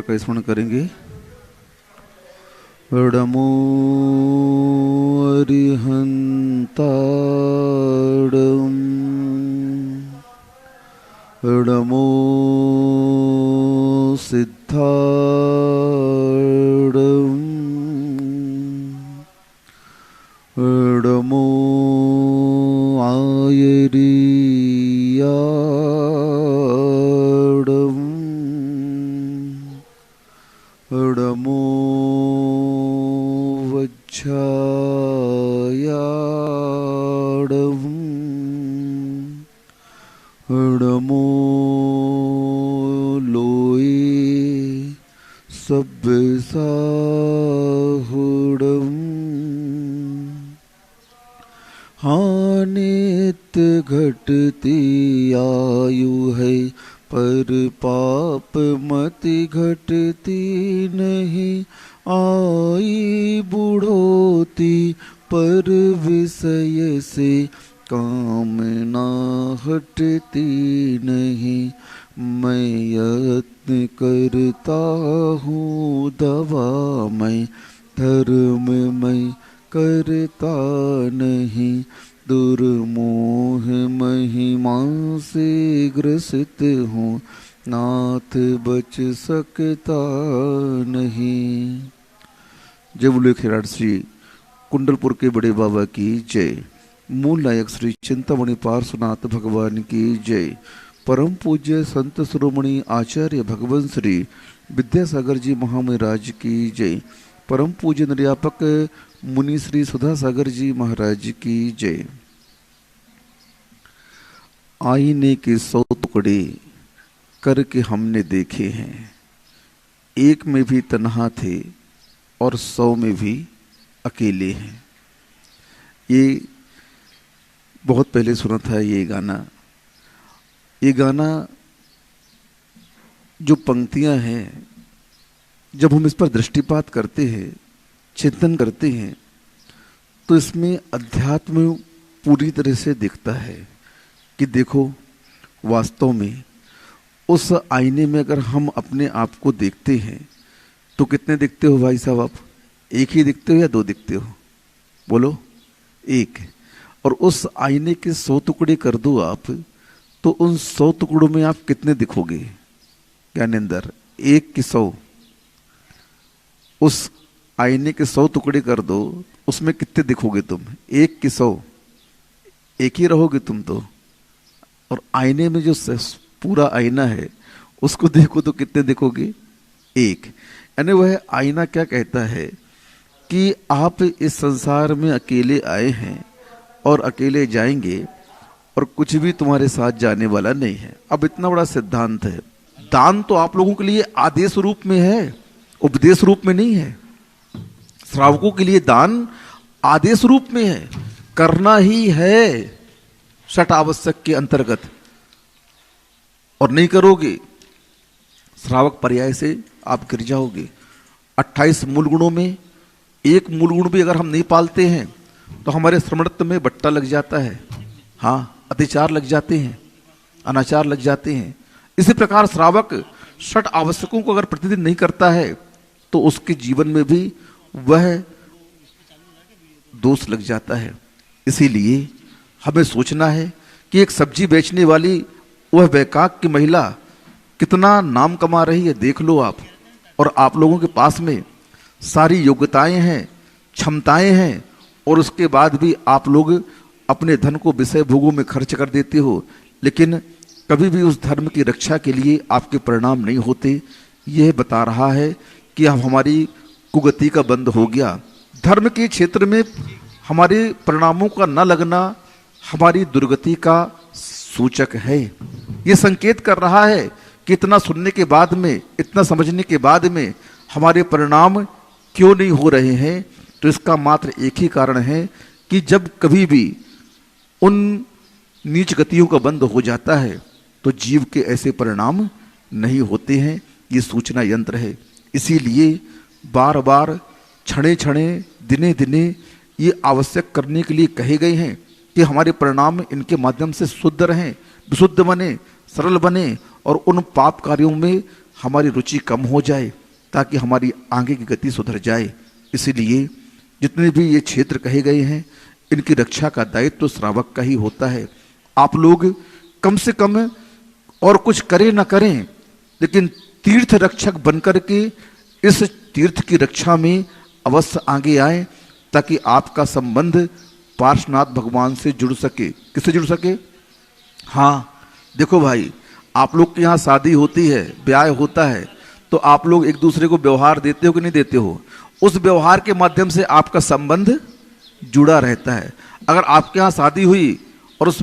का स्मरण करेंगे। नमो अरिहंताड़ं नमो सिद्धाड़ं नमो आयरियाड़ं नमो वज्रायाड़ं नमो लोये सब्बसाहुड़ं हानित घटती आयु है पर पाप मति घटती नहीं, आई बुढ़ोती पर विषय से कामना हटती नहीं। मैं यत्न करता हूँ दवा मैं धर्म मैं करता नहीं, दुर्मोह महिमा से ग्रसित हूँ नाथ बच सकता नहीं। जय बोले खिराड़ श्री कुंडलपुर के बड़े बाबा की जय। मूल नायक श्री चिंतामणि पार्श्वनाथ भगवान की जय। परम पूज्य संत शिरोमणि आचार्य भगवान श्री विद्यासागर जी महाराज की जय। परम पूज्य निर्यापक मुनि श्री सुधा सागर जी महाराज की जय। आईने के 100 टुकड़े करके हमने देखे हैं, एक में भी तन्हा थे और 100 में भी अकेले हैं। ये बहुत पहले सुना था ये गाना। ये गाना जो पंक्तियां हैं, जब हम इस पर दृष्टिपात करते हैं, चिंतन करते हैं, तो इसमें अध्यात्म पूरी तरह से दिखता है कि देखो वास्तव में उस आईने में अगर हम अपने आप को देखते हैं तो कितने दिखते हो भाई साहब आप? एक ही दिखते हो या 2 दिखते हो? बोलो। एक। और उस आईने के 100 टुकड़े कर दो आप, तो उन 100 टुकड़ों में आप कितने दिखोगे? ज्ञानेंद्र, 1 की 100। उस आईने के 100 टुकड़े कर दो, उसमें कितने दिखोगे तुम? 1 की 100। एक ही रहोगे तुम तो। और आईने में जो पूरा आईना है उसको देखो तो कितने दिखोगे? 1। यानी वह आईना क्या कहता है कि आप इस संसार में अकेले आए हैं और अकेले जाएंगे और कुछ भी तुम्हारे साथ जाने वाला नहीं है। अब इतना बड़ा सिद्धांत है। दान तो आप लोगों के लिए आदेश रूप में है, उपदेश रूप में नहीं है। श्रावकों के लिए दान आदेश रूप में है, करना ही है षट आवश्यक के अंतर्गत। और नहीं करोगे, श्रावक पर्याय से आप गिर जाओगे। 28 मूल गुणों में एक मूल गुण भी अगर हम नहीं पालते हैं तो हमारे श्रमणत्व में बट्टा लग जाता है। हाँ, अतिचार लग जाते हैं, अनाचार लग जाते हैं। इसी प्रकार श्रावक षट आवश्यकों को अगर प्रतिदिन नहीं करता है तो उसके जीवन में भी वह दोष लग जाता है। इसीलिए हमें सोचना है कि एक सब्जी बेचने वाली वह बैकाक की महिला कितना नाम कमा रही है, देख लो आप। और आप लोगों के पास में सारी योग्यताएं हैं, क्षमताएं हैं, और उसके बाद भी आप लोग अपने धन को विषय भोगों में खर्च कर देते हो, लेकिन कभी भी उस धर्म की रक्षा के लिए आपके परिणाम नहीं होते। यह बता रहा है कि अब हमारी कुगति का बंद हो गया। धर्म के क्षेत्र में हमारे परिणामों का न लगना हमारी दुर्गति का सूचक है। ये संकेत कर रहा है कि इतना सुनने के बाद में, इतना समझने के बाद में हमारे परिणाम क्यों नहीं हो रहे हैं। तो इसका मात्र एक ही कारण है कि जब कभी भी उन नीच गतियों का बंद हो जाता है तो जीव के ऐसे परिणाम नहीं होते हैं। ये सूचना यंत्र है। इसीलिए बार बार, क्षणे क्षणे, दिने दिने ये आवश्यक करने के लिए कहे गए हैं कि हमारे परिणाम इनके माध्यम से शुद्ध रहें, विशुद्ध बने, सरल बने और उन पाप कार्यों में हमारी रुचि कम हो जाए, ताकि हमारी आगे की गति सुधर जाए। इसीलिए जितने भी ये क्षेत्र कहे गए हैं, इनकी रक्षा का दायित्व तो श्रावक का ही होता है। आप लोग कम से कम और कुछ करें ना करें, लेकिन तीर्थ रक्षक बनकर के इस तीर्थ की रक्षा में अवश्य आगे आए, ताकि आपका संबंध पार्श्वनाथ भगवान से जुड़ सके। किससे जुड़ सके? हाँ, देखो भाई, आप लोग के यहाँ शादी होती है, ब्याह होता है, तो आप लोग एक दूसरे को व्यवहार देते हो कि नहीं देते हो? उस व्यवहार के माध्यम से आपका संबंध जुड़ा रहता है। अगर आपके यहाँ शादी हुई और उस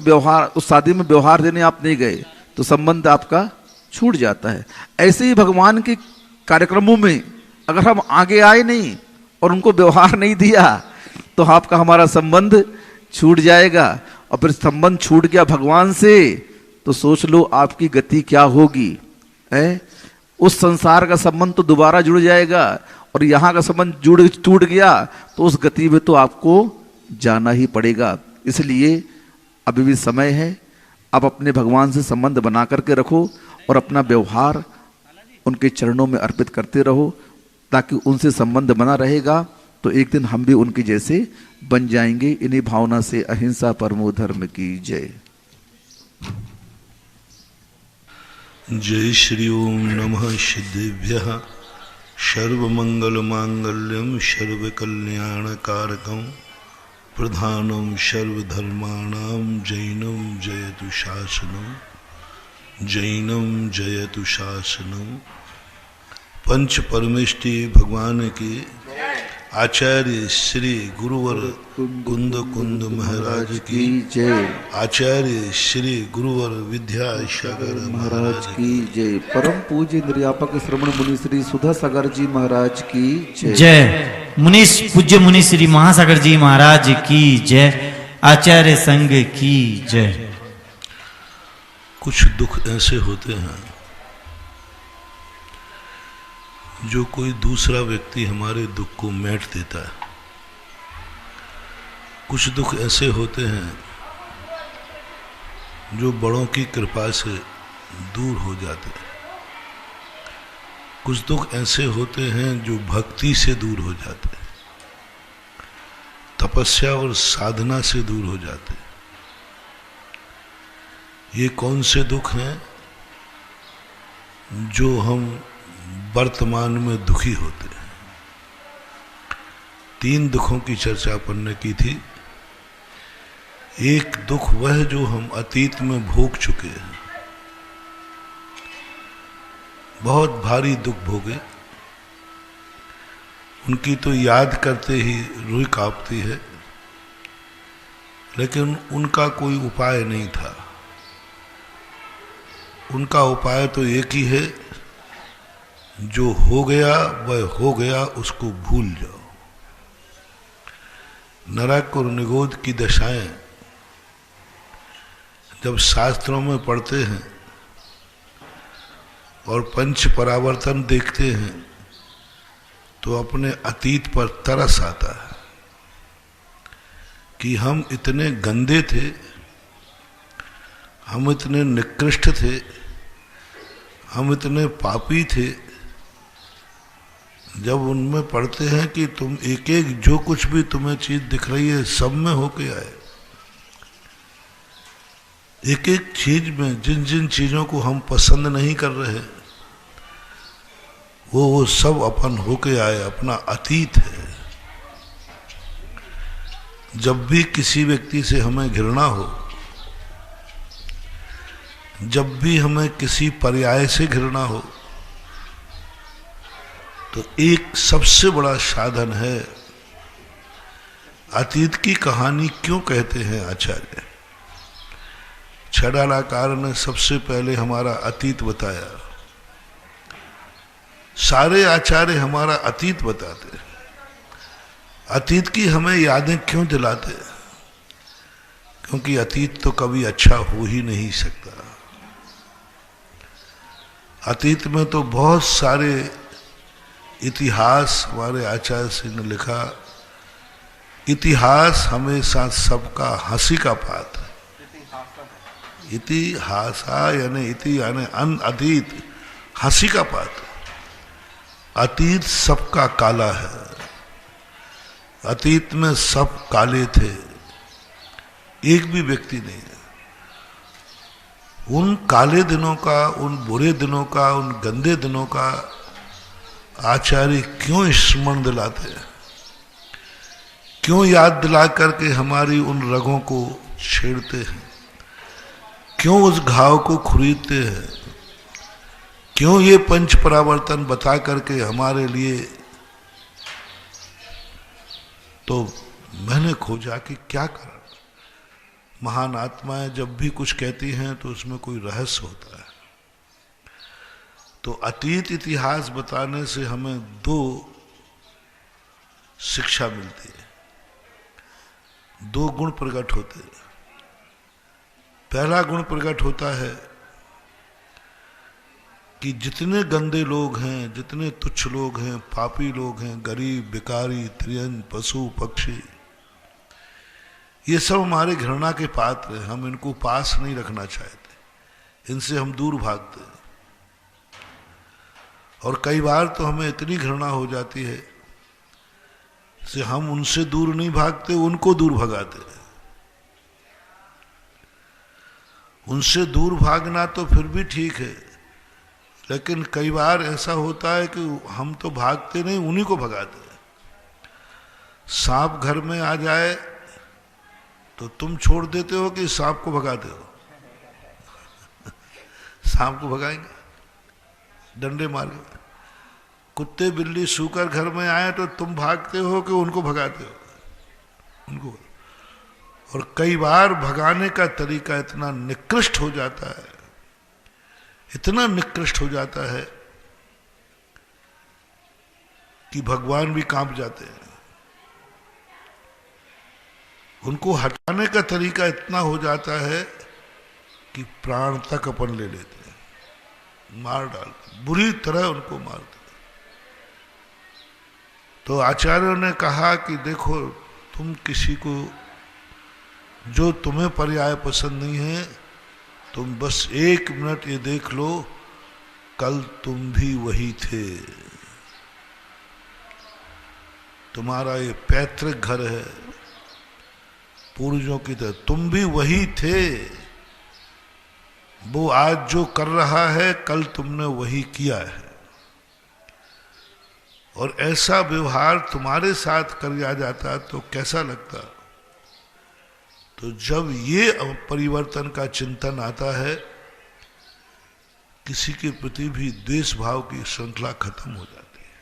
शादी में व्यवहार देने आप नहीं गए, तो संबंध आपका छूट जाता है। ऐसे ही भगवान के कार्यक्रमों में अगर हम आगे आए नहीं और उनको व्यवहार नहीं दिया, तो आपका हमारा संबंध छूट जाएगा। और फिर संबंध छूट गया भगवान से, तो सोच लो आपकी गति क्या होगी। उस संसार का संबंध तो दोबारा जुड़ जाएगा, और यहाँ का संबंध टूट गया तो उस गति में तो आपको जाना ही पड़ेगा। इसलिए अभी भी समय है, आप अपने भगवान से संबंध बना करके रखो और अपना व्यवहार उनके चरणों में अर्पित करते रहो, ताकि उनसे संबंध बना रहेगा तो एक दिन हम भी उनके जैसे बन जाएंगे। इन्हीं भावना से अहिंसा परमो धर्म की जय। जय श्री ओम नमः सिद्धेभ्यः सर्वमंगल मांगल्यम सर्वकल्याणकारकं प्रधानम सर्वधर्माणां जैनम जयतु शासनम जैनम जयतु शासनम। पंच परमेष्टि भगवान की आचार्य श्री गुरुवर कुंद महाराज की जय। आचार्य श्री गुरुवर विद्यासागर महाराज की जय। परम पूज्य निर्यापक श्रवण मुनि श्री सुधा सागर जी महाराज की जय। जय। मुनीश पूज्य मुनि श्री महासागर जी महाराज की जय। आचार्य संघ की जय। कुछ दुख ऐसे होते हैं जो कोई दूसरा व्यक्ति हमारे दुख को मेट देता है। कुछ दुख ऐसे होते हैं जो बड़ों की कृपा से दूर हो जाते हैं। कुछ दुख ऐसे होते हैं जो भक्ति से दूर हो जाते हैं, तपस्या और साधना से दूर हो जाते हैं। ये कौन से दुख हैं जो हम वर्तमान में दुखी होते हैं? 3 दुखों की चर्चा अपन ने की थी। एक दुख वह जो हम अतीत में भोग चुके हैं, बहुत भारी दुख भोगे, उनकी तो याद करते ही रूह कांपती है, लेकिन उनका कोई उपाय नहीं था। उनका उपाय तो एक ही है, जो हो गया वह हो गया, उसको भूल जाओ। नरक और निगोद की दशाएं जब शास्त्रों में पढ़ते हैं और पंच परावर्तन देखते हैं, तो अपने अतीत पर तरस आता है कि हम इतने गंदे थे, हम इतने निकृष्ट थे, हम इतने पापी थे। जब उनमें पढ़ते हैं कि तुम एक एक जो कुछ भी तुम्हें चीज दिख रही है सब में होके आए, एक एक चीज में जिन जिन चीजों को हम पसंद नहीं कर रहे वो सब अपन होके आए, अपना अतीत है। जब भी किसी व्यक्ति से हमें घृणा हो, जब भी हमें किसी पर्याय से घृणा हो, तो एक सबसे बड़ा साधन है, अतीत की कहानी क्यों कहते हैं आचार्य? छड़ालाकार ने सबसे पहले हमारा अतीत बताया। सारे आचार्य हमारा अतीत बताते। अतीत की हमें यादें क्यों दिलाते? क्योंकि अतीत तो कभी अच्छा हो ही नहीं सकता। अतीत में तो बहुत सारे इतिहास हमारे आचार्य श्री ने लिखा। इतिहास हमेशा सबका हंसी का पात्र है। इतिहासा यानी इति यानी अतीत, हंसी का पात्र। अतीत सबका काला है, अतीत में सब काले थे, एक भी व्यक्ति नहीं है। उन काले दिनों का, उन बुरे दिनों का, उन गंदे दिनों का आचार्य क्यों स्मरण दिलाते हैं, क्यों याद दिला करके हमारी उन रगों को छेड़ते हैं, क्यों उस घाव को खुरीदते हैं, क्यों ये पंच परावर्तन बता करके हमारे लिए। तो मैंने खोजा कि क्या कारण। महान आत्माएं जब भी कुछ कहती हैं तो उसमें कोई रहस्य होता है। तो अतीत इतिहास बताने से हमें दो शिक्षा मिलती है, दो गुण प्रकट होते हैं। पहला गुण प्रकट होता है कि जितने गंदे लोग हैं, जितने तुच्छ लोग हैं, पापी लोग हैं, गरीब, भिखारी, त्रियन, पशु, पक्षी, ये सब हमारे घृणा के पात्र हैं। हम इनको पास नहीं रखना चाहते, इनसे हम दूर भागते हैं। और कई बार तो हमें इतनी घृणा हो जाती है कि हम उनसे दूर नहीं भागते, उनको दूर भगाते हैं। उनसे दूर भागना तो फिर भी ठीक है, लेकिन कई बार ऐसा होता है कि हम तो भागते नहीं, उन्हीं को भगाते हैं। सांप घर में आ जाए तो तुम छोड़ देते हो कि सांप को भगाते हो? सांप को भगाएंगे डंडे मार के। कुत्ते बिल्ली सूकर घर में आए तो तुम भागते हो कि उनको भगाते हो? उनको। और कई बार भगाने का तरीका इतना निकृष्ट हो जाता है, इतना निकृष्ट हो जाता है कि भगवान भी कांप जाते हैं। उनको हटाने का तरीका इतना हो जाता है कि प्राण तक अपन ले लेते हैं, मार डालते, बुरी तरह उनको मारते। तो आचार्यों ने कहा कि देखो, तुम किसी को जो तुम्हें पर्याय पसंद नहीं है, तुम बस 1 मिनट ये देख लो, कल तुम भी वही थे। तुम्हारा ये पैतृक घर है, पूर्वजों की तरह तुम भी वही थे। वो आज जो कर रहा है, कल तुमने वही किया है। और ऐसा व्यवहार तुम्हारे साथ किया जाता तो कैसा लगता? तो जब ये परिवर्तन का चिंतन आता है, किसी के प्रति भी द्वेष भाव की श्रृंखला खत्म हो जाती है,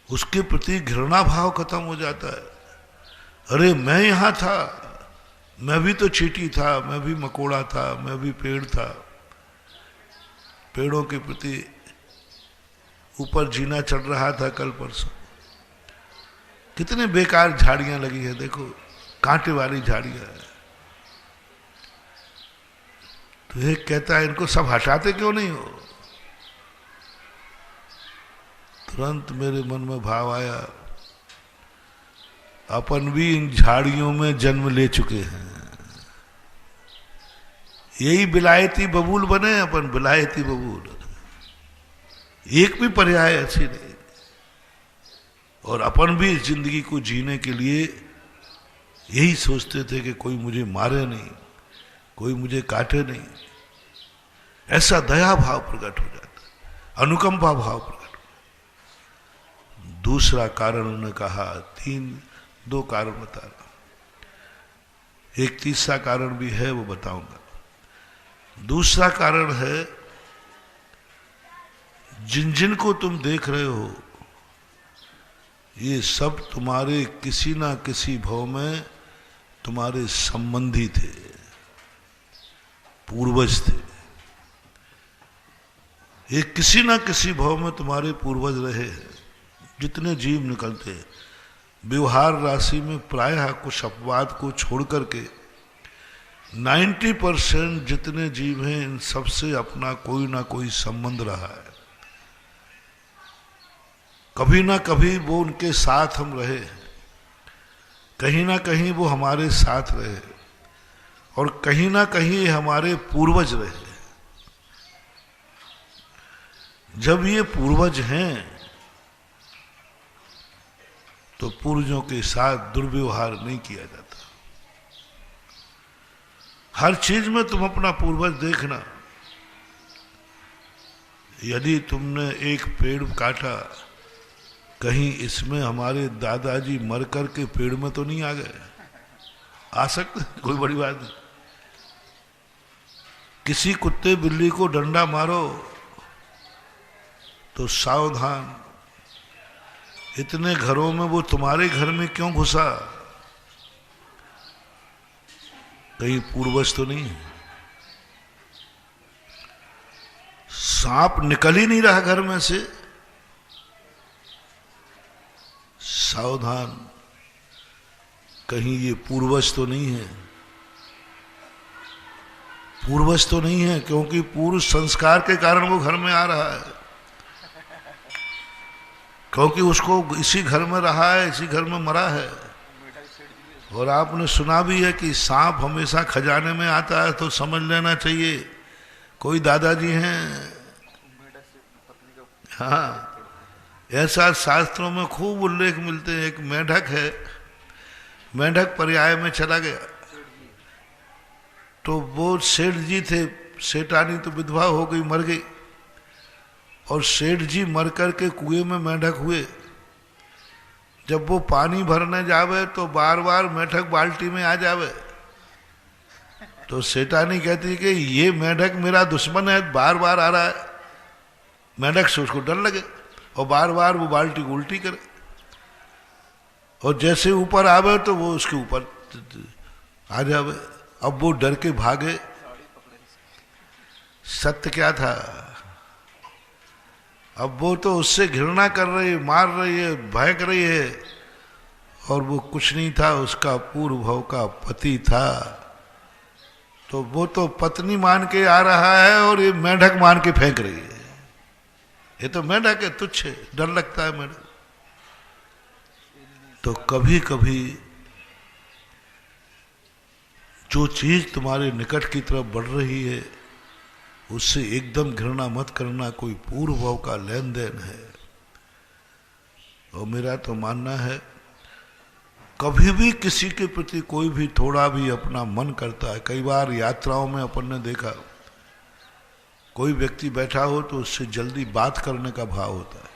उसके प्रति घृणा भाव खत्म हो जाता है। अरे मैं यहां था, मैं भी तो चींटी था, मैं भी मकोड़ा था, मैं भी पेड़ था। पेड़ों के प्रति ऊपर जीना चढ़ रहा था कल परसों। कितने बेकार झाड़ियां लगी है, देखो, कांटे वाली झाड़ियां है। तो ये कहता है, इनको सब हटाते क्यों नहीं हो? तुरंत मेरे मन में भाव आया, अपन भी इन झाड़ियों में जन्म ले चुके हैं। यही बिलायती बबूल बने अपन, बिलायती बबूल। एक भी पर्याय अच्छी नहीं। और अपन भी इस जिंदगी को जीने के लिए यही सोचते थे कि कोई मुझे मारे नहीं, कोई मुझे काटे नहीं। ऐसा दया भाव प्रकट हो जाता, अनुकंपा भाव प्रकट हो। दूसरा कारण उन्होंने कहा, 2 कारण बता रहा, एक तीसरा कारण भी है, वो बताऊंगा। दूसरा कारण है, जिन जिन को तुम देख रहे हो, ये सब तुम्हारे किसी ना किसी भाव में तुम्हारे संबंधी थे, पूर्वज थे। ये किसी ना किसी भाव में तुम्हारे पूर्वज रहे हैं। जितने जीव निकलते हैं, व्यवहार राशि में प्रायः कुछ अपवाद को छोड़ करके 90% जितने जीव हैं, इन सबसे अपना कोई ना कोई संबंध रहा है। कभी ना कभी वो उनके साथ हम रहे, कहीं ना कहीं वो हमारे साथ रहे, और कहीं ना कहीं हमारे पूर्वज रहे। जब ये पूर्वज हैं तो पूर्वजों के साथ दुर्व्यवहार नहीं किया जाता। हर चीज में तुम अपना पूर्वज देखना। यदि तुमने एक पेड़ काटा, कहीं इसमें हमारे दादाजी मर कर के पेड़ में तो नहीं आ गए? आ सकते, कोई बड़ी बात नहीं। किसी कुत्ते बिल्ली को डंडा मारो तो सावधान, इतने घरों में वो तुम्हारे घर में क्यों घुसा? कहीं पूर्वज तो नहीं है? सांप निकल ही नहीं रहा घर में से, सावधान, कहीं ये पूर्वज तो नहीं है? पूर्वज तो नहीं है, क्योंकि पूर्व संस्कार के कारण वो घर में आ रहा है, क्योंकि उसको इसी घर में रहा है, इसी घर में मरा है। और आपने सुना भी है कि सांप हमेशा खजाने में आता है, तो समझ लेना चाहिए कोई दादाजी हैं। हाँ, ऐसा शास्त्रों में खूब उल्लेख मिलते हैं। एक मेढक है, मेढक पर्याय में चला गया, तो वो सेठ जी थे, सेठानी तो विधवा हो गई, मर गई, और सेठ जी मर कर के कुएं में मेढक हुए। जब वो पानी भरने जावे तो बार बार मेढक बाल्टी में आ जावे, तो सेठानी कहती कि ये मेढक मेरा दुश्मन है, बार बार आ रहा है। मेढक से उसको डर लगे और बार बार वो बाल्टी को उल्टी करे, और जैसे ऊपर आवे तो वो उसके ऊपर आ जावे। अब वो डर के भागे। सत्य क्या था? अब वो तो उससे घृणा कर रही है, मार रही है, भय कर रही है, और वो कुछ नहीं था, उसका पूर्व भाव का पति था। तो वो तो पत्नी मान के आ रहा है और ये मेढक मान के फेंक रही है। ये तो मेढक है, तुच्छ है, डर लगता है मेढक। तो कभी कभी जो चीज तुम्हारे निकट की तरफ बढ़ रही है उससे एकदम घृणा मत करना, कोई पूर्व भाव का लेन देन है। और मेरा तो मानना है कभी भी किसी के प्रति कोई भी थोड़ा भी अपना मन करता है। कई बार यात्राओं में अपन ने देखा, कोई व्यक्ति बैठा हो तो उससे जल्दी बात करने का भाव होता है,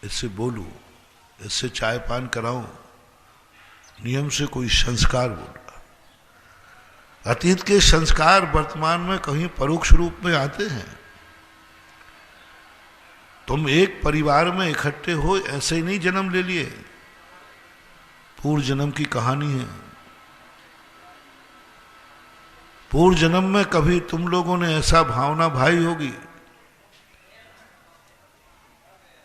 इससे बोलूं, इससे चाय पान कराऊं, नियम से कोई संस्कार बोल। अतीत के संस्कार वर्तमान में कहीं परोक्ष रूप में आते हैं। तुम एक परिवार में इकट्ठे हो, ऐसे ही नहीं जन्म ले लिए, पूर्व जन्म की कहानी है। पूर्व जन्म में कभी तुम लोगों ने ऐसा भावना भाई होगी,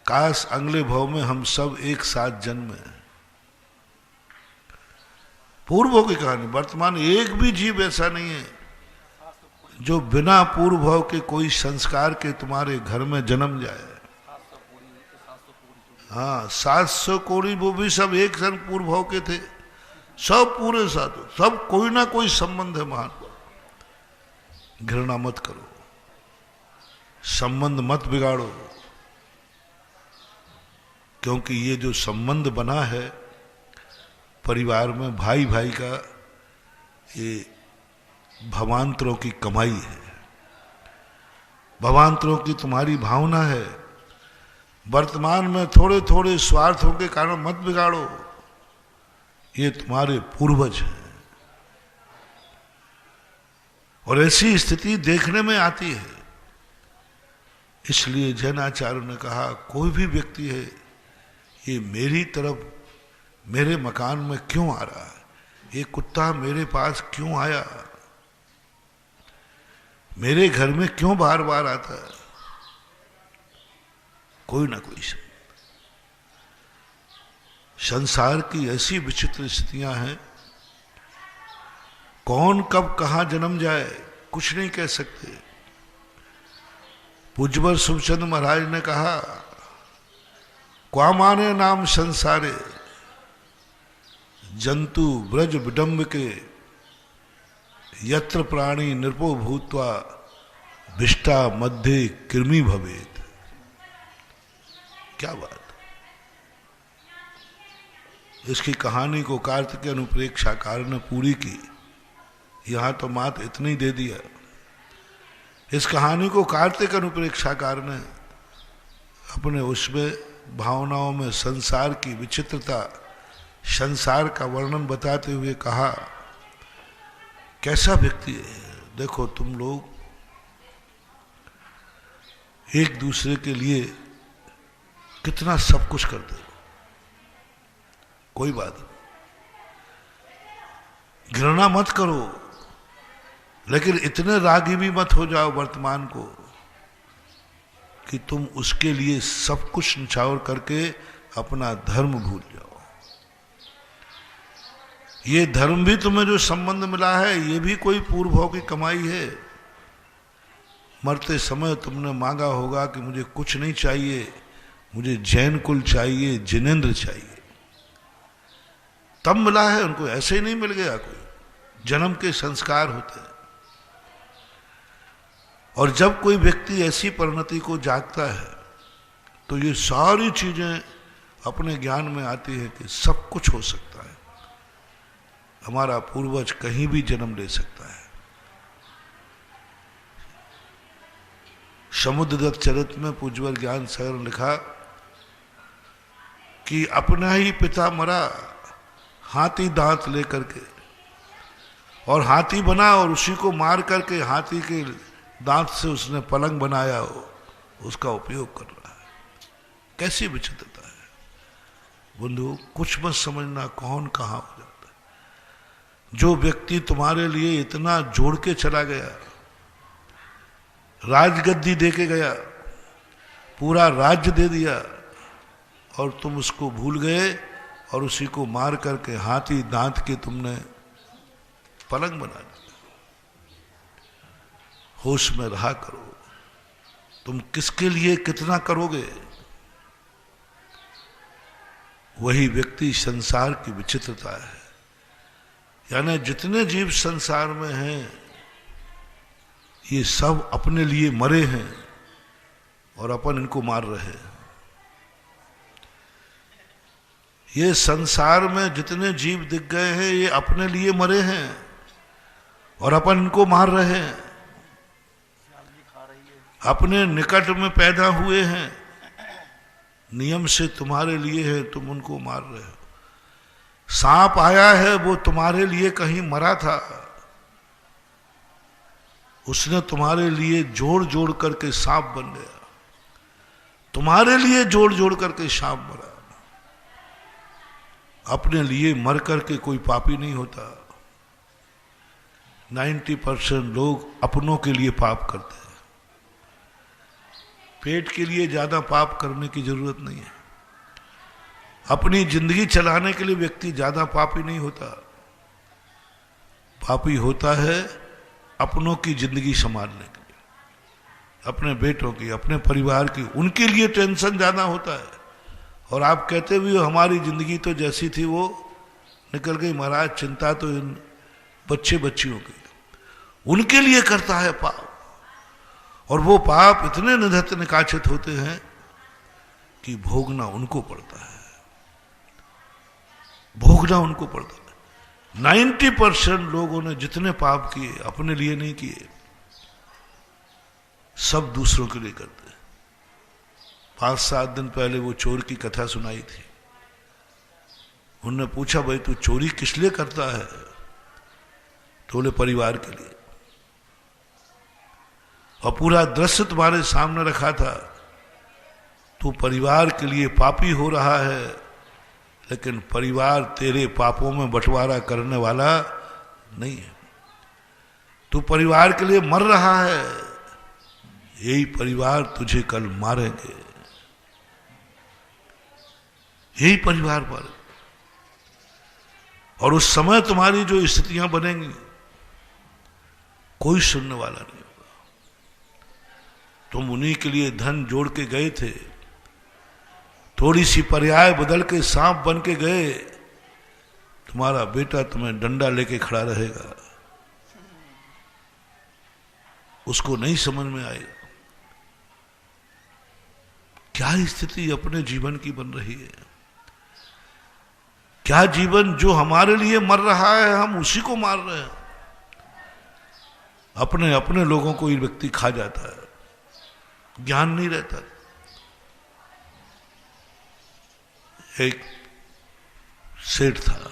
काश अगले भाव में हम सब एक साथ जन्मे। पूर्वों की कहानी। वर्तमान एक भी जीव ऐसा नहीं है जो बिना पूर्व भाव के कोई संस्कार के तुम्हारे घर में जन्म जाए। हाँ, 700 कोड़ी वो भी सब एक सन पूर्व भाव के थे, सब पूरे साथ, सब कोई ना कोई संबंध है महात्मा। घृणा मत करो, संबंध मत बिगाड़ो, क्योंकि ये जो संबंध बना है परिवार में भाई भाई का, ये भवांतरों की कमाई है, भवांतरों की तुम्हारी भावना है। वर्तमान में थोड़े थोड़े स्वार्थों के कारण मत बिगाड़ो, ये तुम्हारे पूर्वज हैं। और ऐसी स्थिति देखने में आती है, इसलिए जैनाचार्य ने कहा कोई भी व्यक्ति है ये मेरी तरफ, मेरे मकान में क्यों आ रहा है, ये कुत्ता मेरे पास क्यों आया, मेरे घर में क्यों बार बार आता है, कोई ना कोई संसार की ऐसी विचित्र स्थितियां हैं, कौन कब कहां जन्म जाए कुछ नहीं कह सकते। पूज्यवर सुखचंद महाराज ने कहा, क्वा माने नाम संसारे जंतु ब्रज विडंब के, यत्र प्राणी नृपो भूत्वा विष्टा मध्य कृमि भवेत। क्या बात। इसकी कहानी को कार्तिकेय अनुप्रेक्षाकार ने पूरी की, यहां तो मात इतनी दे दिया। इस कहानी को कार्तिक अनुप्रेक्षाकार ने अपने उसमें भावनाओं में संसार की विचित्रता, संसार का वर्णन बताते हुए कहा, कैसा व्यक्ति है। देखो तुम लोग एक दूसरे के लिए कितना सब कुछ करते हो, कोई बात नहीं, घृणा मत करो, लेकिन इतने रागी भी मत हो जाओ वर्तमान को कि तुम उसके लिए सब कुछ निछावर करके अपना धर्म भूल जाओ। ये धर्म भी तुम्हें जो संबंध मिला है, ये भी कोई पूर्व भाव की कमाई है। मरते समय तुमने मांगा होगा कि मुझे कुछ नहीं चाहिए, मुझे जैन कुल चाहिए, जिनेंद्र चाहिए, तब मिला है। उनको ऐसे ही नहीं मिल गया, कोई जन्म के संस्कार होते हैं। और जब कोई व्यक्ति ऐसी परिणति को जागता है तो ये सारी चीजें अपने ज्ञान में आती है कि सब कुछ हो सकता है, हमारा पूर्वज कहीं भी जन्म ले सकता है। समुद्रदत्त चरित में पूज्यवर ज्ञान सागर ने लिखा कि अपना ही पिता मरा हाथी दांत लेकर के, और हाथी बना और उसी को मार करके हाथी के दांत से उसने पलंग बनाया हो, उसका उपयोग कर रहा है। कैसी विचित्रता है बंधु, कुछ मत समझना कौन कहां हो जाता है। जो व्यक्ति तुम्हारे लिए इतना जोड़ के चला गया, राजगद्दी दे के गया, पूरा राज्य दे दिया, और तुम उसको भूल गए और उसी को मार करके हाथी दांत के तुमने पलंग बना दिया। होश में रहा करो, तुम किसके लिए कितना करोगे। वही व्यक्ति संसार की विचित्रता है। यानी जितने जीव संसार में हैं, ये सब अपने लिए मरे हैं और अपन इनको मार रहे हैं। ये संसार में जितने जीव दिख गए हैं, ये अपने लिए मरे हैं और अपन इनको मार रहे हैं। अपने निकट में पैदा हुए हैं, नियम से तुम्हारे लिए है, तुम उनको मार रहे हो। सांप आया है, वो तुम्हारे लिए कहीं मरा था, उसने तुम्हारे लिए जोड़ जोड़ करके सांप बन गया, तुम्हारे लिए जोड़ जोड़ करके सांप मरा। अपने लिए मर करके कोई पापी नहीं होता। 90% लोग अपनों के लिए पाप करते हैं। पेट के लिए ज्यादा पाप करने की जरूरत नहीं है। अपनी जिंदगी चलाने के लिए व्यक्ति ज्यादा पापी नहीं होता। पापी होता है अपनों की जिंदगी संभालने के लिए, अपने बेटों की, अपने परिवार की, उनके लिए टेंशन ज्यादा होता है। और आप कहते भी हो हमारी जिंदगी तो जैसी थी वो निकल गई महाराज, चिंता तो इन बच्चे बच्चियों की, उनके लिए करता है पाप। और वो पाप इतने निधत्त निकाचित होते हैं कि भोगना उनको पड़ता है, भोगना उनको पड़ता है। 90% लोगों ने जितने पाप किए अपने लिए नहीं किए, सब दूसरों के लिए करते हैं। 5-7 दिन पहले वो चोर की कथा सुनाई थी। उन्होंने पूछा भाई तू चोरी किस लिए करता है? तो बोले परिवार के लिए। और पूरा दृश्य तुम्हारे सामने रखा था, तू परिवार के लिए पापी हो रहा है, लेकिन परिवार तेरे पापों में बंटवारा करने वाला नहीं है। तू परिवार के लिए मर रहा है, यही परिवार तुझे कल मारेंगे, यही परिवार मारेंगे। और उस समय तुम्हारी जो स्थितियां बनेंगी कोई सुनने वाला नहीं होगा। तुम उन्हीं के लिए धन जोड़ के गए थे, थोड़ी सी पर्याय बदल के सांप बन के गए, तुम्हारा बेटा तुम्हें डंडा लेके खड़ा रहेगा, उसको नहीं समझ में आएगा। क्या स्थिति अपने जीवन की बन रही है? क्या जीवन जो हमारे लिए मर रहा है हम उसी को मार रहे हैं? अपने अपने लोगों को ये व्यक्ति खा जाता है, ज्ञान नहीं रहता। एक सेठ था,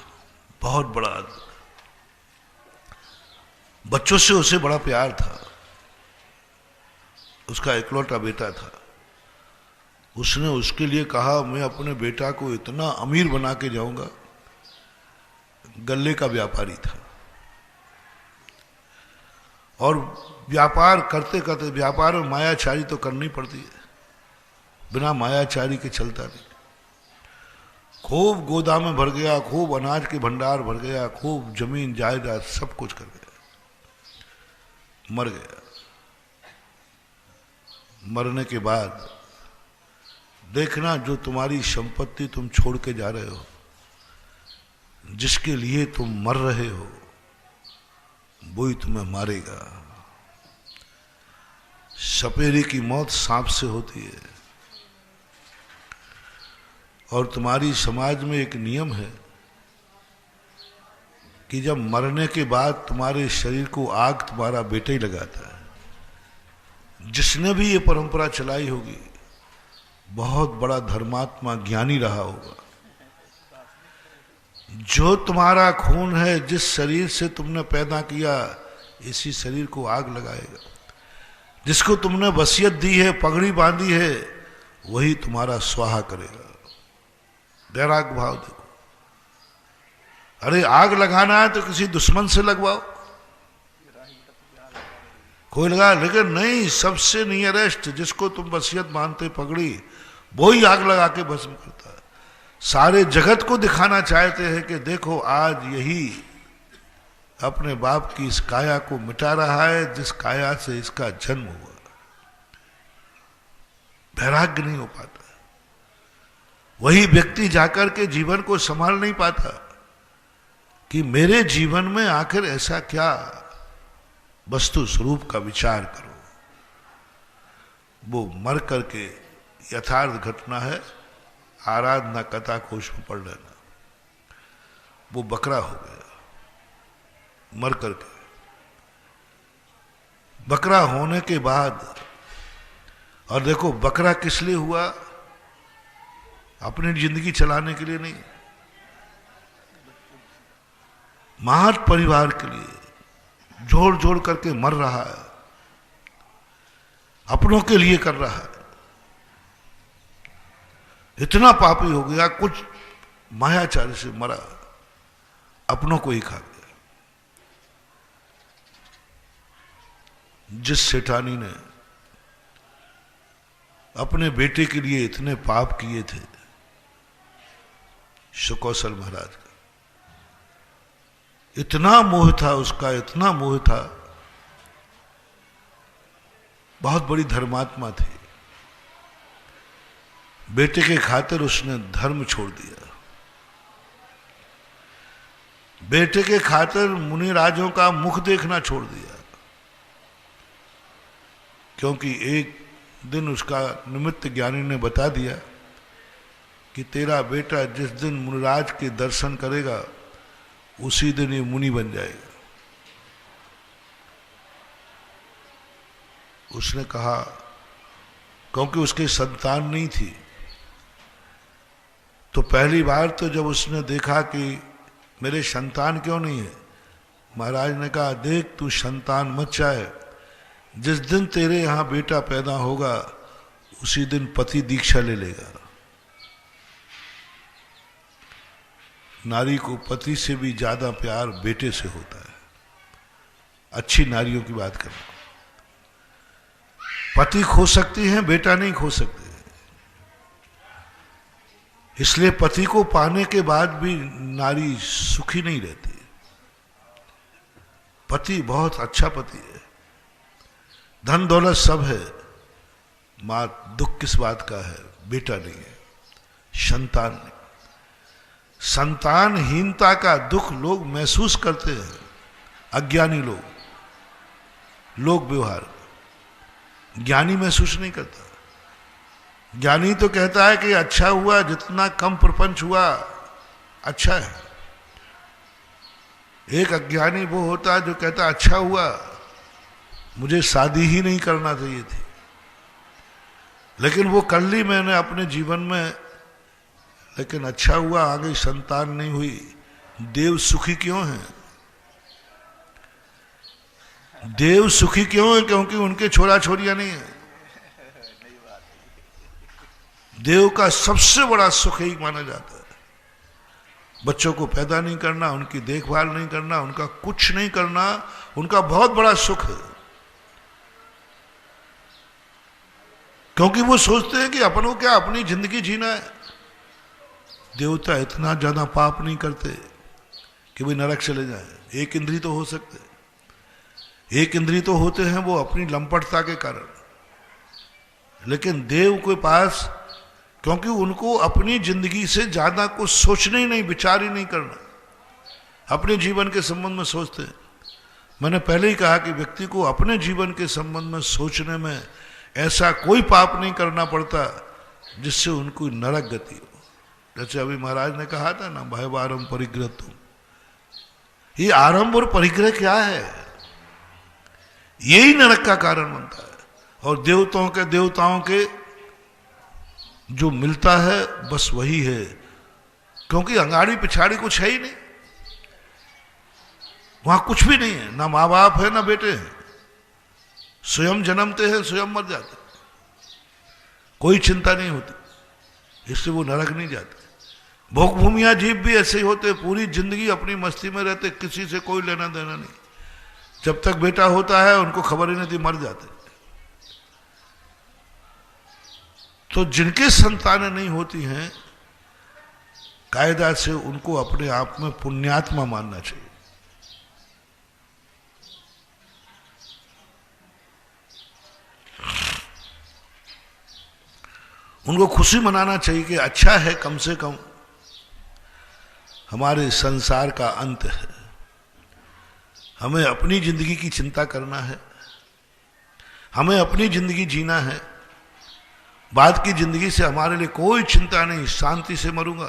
बहुत बड़ा आदमी, बच्चों से उसे बड़ा प्यार था, उसका इकलौता बेटा था। उसने उसके लिए कहा मैं अपने बेटा को इतना अमीर बना के जाऊंगा। गल्ले का व्यापारी था और व्यापार करते करते, व्यापार में मायाचारी तो करनी पड़ती है, बिना मायाचारी के चलता नहीं। खूब गोदाम में भर गया, खूब अनाज के भंडार भर गया, खूब जमीन जायदाद सब कुछ कर गया, मर गया। मरने के बाद देखना जो तुम्हारी संपत्ति तुम छोड़ के जा रहे हो, जिसके लिए तुम मर रहे हो, वो ही तुम्हें मारेगा। सपेरे की मौत सांप से होती है। और तुम्हारी समाज में एक नियम है कि जब मरने के बाद तुम्हारे शरीर को आग तुम्हारा बेटा ही लगाता है। जिसने भी ये परंपरा चलाई होगी बहुत बड़ा धर्मात्मा ज्ञानी रहा होगा। जो तुम्हारा खून है, जिस शरीर से तुमने पैदा किया, इसी शरीर को आग लगाएगा। जिसको तुमने वसीयत दी है, पगड़ी बांधी है, वही तुम्हारा स्वाहा करेगा। वैराग्य भाव देखो। अरे आग लगाना है तो किसी दुश्मन से लगवाओ, कोई लगा, लेकिन नहीं, सबसे नियरेस्ट जिसको तुम वसीयत मानते पगड़ी, वो ही आग लगा के भस्म करता है। सारे जगत को दिखाना चाहते हैं कि देखो आज यही अपने बाप की इस काया को मिटा रहा है जिस काया से इसका जन्म हुआ। वैराग्य नहीं हो पाता। वही व्यक्ति जाकर के जीवन को संभाल नहीं पाता कि मेरे जीवन में आखिर ऐसा क्या वस्तु स्वरूप का विचार करो। वो मर करके, यथार्थ घटना है, आराधना कथा कोश में पढ़ लेना, वो बकरा हो गया मर करके। बकरा होने के बाद, और देखो बकरा किस लिए हुआ? अपनी जिंदगी चलाने के लिए नहीं, महत परिवार के लिए जोड़ जोड़ करके मर रहा है, अपनों के लिए कर रहा है। इतना पापी हो गया, कुछ मायाचारी से मरा, अपनों को ही खा गया। जिस सेठानी ने अपने बेटे के लिए इतने पाप किए थे, सुकौशल महाराज का इतना मोह था, उसका इतना मोह था, बहुत बड़ी धर्मात्मा थी। बेटे के खातिर उसने धर्म छोड़ दिया। बेटे के खातिर मुनि राजों का मुख देखना छोड़ दिया। क्योंकि एक दिन उसका निमित्त ज्ञानी ने बता दिया कि तेरा बेटा जिस दिन मुनिराज के दर्शन करेगा उसी दिन ये मुनि बन जाएगा। उसने कहा, क्योंकि उसके संतान नहीं थी, तो पहली बार तो जब उसने देखा कि मेरे संतान क्यों नहीं है, महाराज ने कहा देख तू संतान मत चाहे, जिस दिन तेरे यहां बेटा पैदा होगा उसी दिन पति दीक्षा ले लेगा। नारी को पति से भी ज्यादा प्यार बेटे से होता है। अच्छी नारियों की बात करें, पति खो सकती हैं, बेटा नहीं खो सकते। इसलिए पति को पाने के बाद भी नारी सुखी नहीं रहती। पति बहुत अच्छा पति है, धन दौलत सब है, मां दुख किस बात का है? बेटा नहीं है, संतान नहीं। संतानहीनता का दुख लोग महसूस करते हैं, अज्ञानी लोग, लोक व्यवहार। ज्ञानी महसूस नहीं करता। ज्ञानी तो कहता है कि अच्छा हुआ, जितना कम प्रपंच हुआ अच्छा है। एक अज्ञानी वो होता है जो कहता अच्छा हुआ, मुझे शादी ही नहीं करना चाहिए थी, लेकिन वो कर ली मैंने अपने जीवन में, लेकिन अच्छा हुआ आगे संतान नहीं हुई। देव सुखी क्यों हैं? देव सुखी क्यों है? क्योंकि उनके छोरा छोरियां नहीं है। देव का सबसे बड़ा सुख ही माना जाता है, बच्चों को पैदा नहीं करना, उनकी देखभाल नहीं करना, उनका कुछ नहीं करना, उनका बहुत बड़ा सुख है। क्योंकि वो सोचते हैं कि अपन को क्या अपनी जिंदगी जीना है। देवता इतना ज्यादा पाप नहीं करते कि भाई नरक चले जाए। एक इंद्री तो हो सकते, एक इंद्री तो होते हैं वो अपनी लंपटता के कारण, लेकिन देव के पास, क्योंकि उनको अपनी जिंदगी से ज्यादा कुछ सोचना ही नहीं, विचार ही नहीं करना, अपने जीवन के संबंध में सोचते हैं। मैंने पहले ही कहा कि व्यक्ति को अपने जीवन के संबंध में सोचने में ऐसा कोई पाप नहीं करना पड़ता जिससे उनको नरक गति हो। जैसे अभी महाराज ने कहा था ना, भयवारम परिग्रह तुम, ये आरंभ और परिग्रह क्या है? यही नरक का कारण बनता है। और देवताओं के जो मिलता है बस वही है, क्योंकि अंगाड़ी पिछाड़ी कुछ है ही नहीं, वहां कुछ भी नहीं है, ना माँ बाप है ना बेटे हैं, स्वयं जन्मते हैं स्वयं मर जाते, कोई चिंता नहीं होती, इसलिए वो नरक नहीं जाते। भोग भूमिया जीव भी ऐसे ही होते, पूरी जिंदगी अपनी मस्ती में रहते, किसी से कोई लेना देना नहीं, जब तक बेटा होता है उनको खबर ही नहीं थी, मर जाते। तो जिनके संतानें नहीं होती हैं, कायदा से उनको अपने आप में पुण्यात्मा मानना चाहिए। उनको खुशी मनाना चाहिए कि अच्छा है, कम से कम हमारे संसार का अंत है, हमें अपनी जिंदगी की चिंता करना है, हमें अपनी जिंदगी जीना है, बाद की जिंदगी से हमारे लिए कोई चिंता नहीं, शांति से मरूंगा,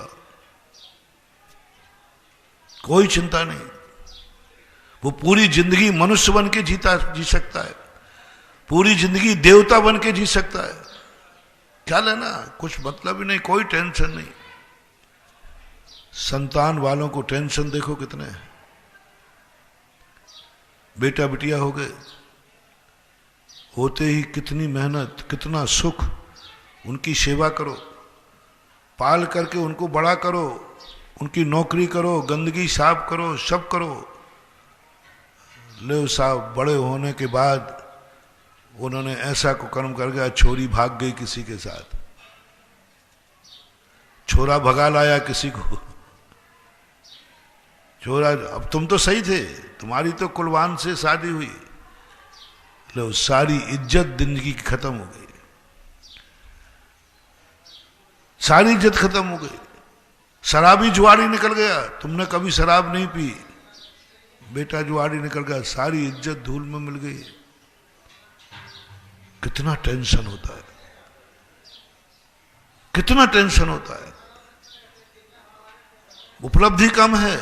कोई चिंता नहीं। वो पूरी जिंदगी मनुष्य बन के जी सकता है, पूरी जिंदगी देवता बन के जी सकता है, क्या लेना, कुछ मतलब ही नहीं, कोई टेंशन नहीं। संतान वालों को टेंशन देखो कितने हैं, बेटा बिटिया हो गए, होते ही कितनी मेहनत, कितना सुख, उनकी सेवा करो, पाल करके उनको बड़ा करो, उनकी नौकरी करो, गंदगी साफ करो, सब करो। ले साहब बड़े होने के बाद उन्होंने ऐसा को कर्म कर गया, छोरी भाग गई किसी के साथ, छोरा भगा लाया किसी को, छोरा अब तुम तो सही थे, तुम्हारी तो कुलवान से शादी हुई, लो सारी इज्जत जिंदगी की खत्म हो गई, सारी इज्जत खत्म हो गई। शराबी जुआरी निकल गया, तुमने कभी शराब नहीं पी, बेटा जुआरी निकल गया, सारी इज्जत धूल में मिल गई। कितना टेंशन होता है, कितना टेंशन होता है। उपलब्धि कम है,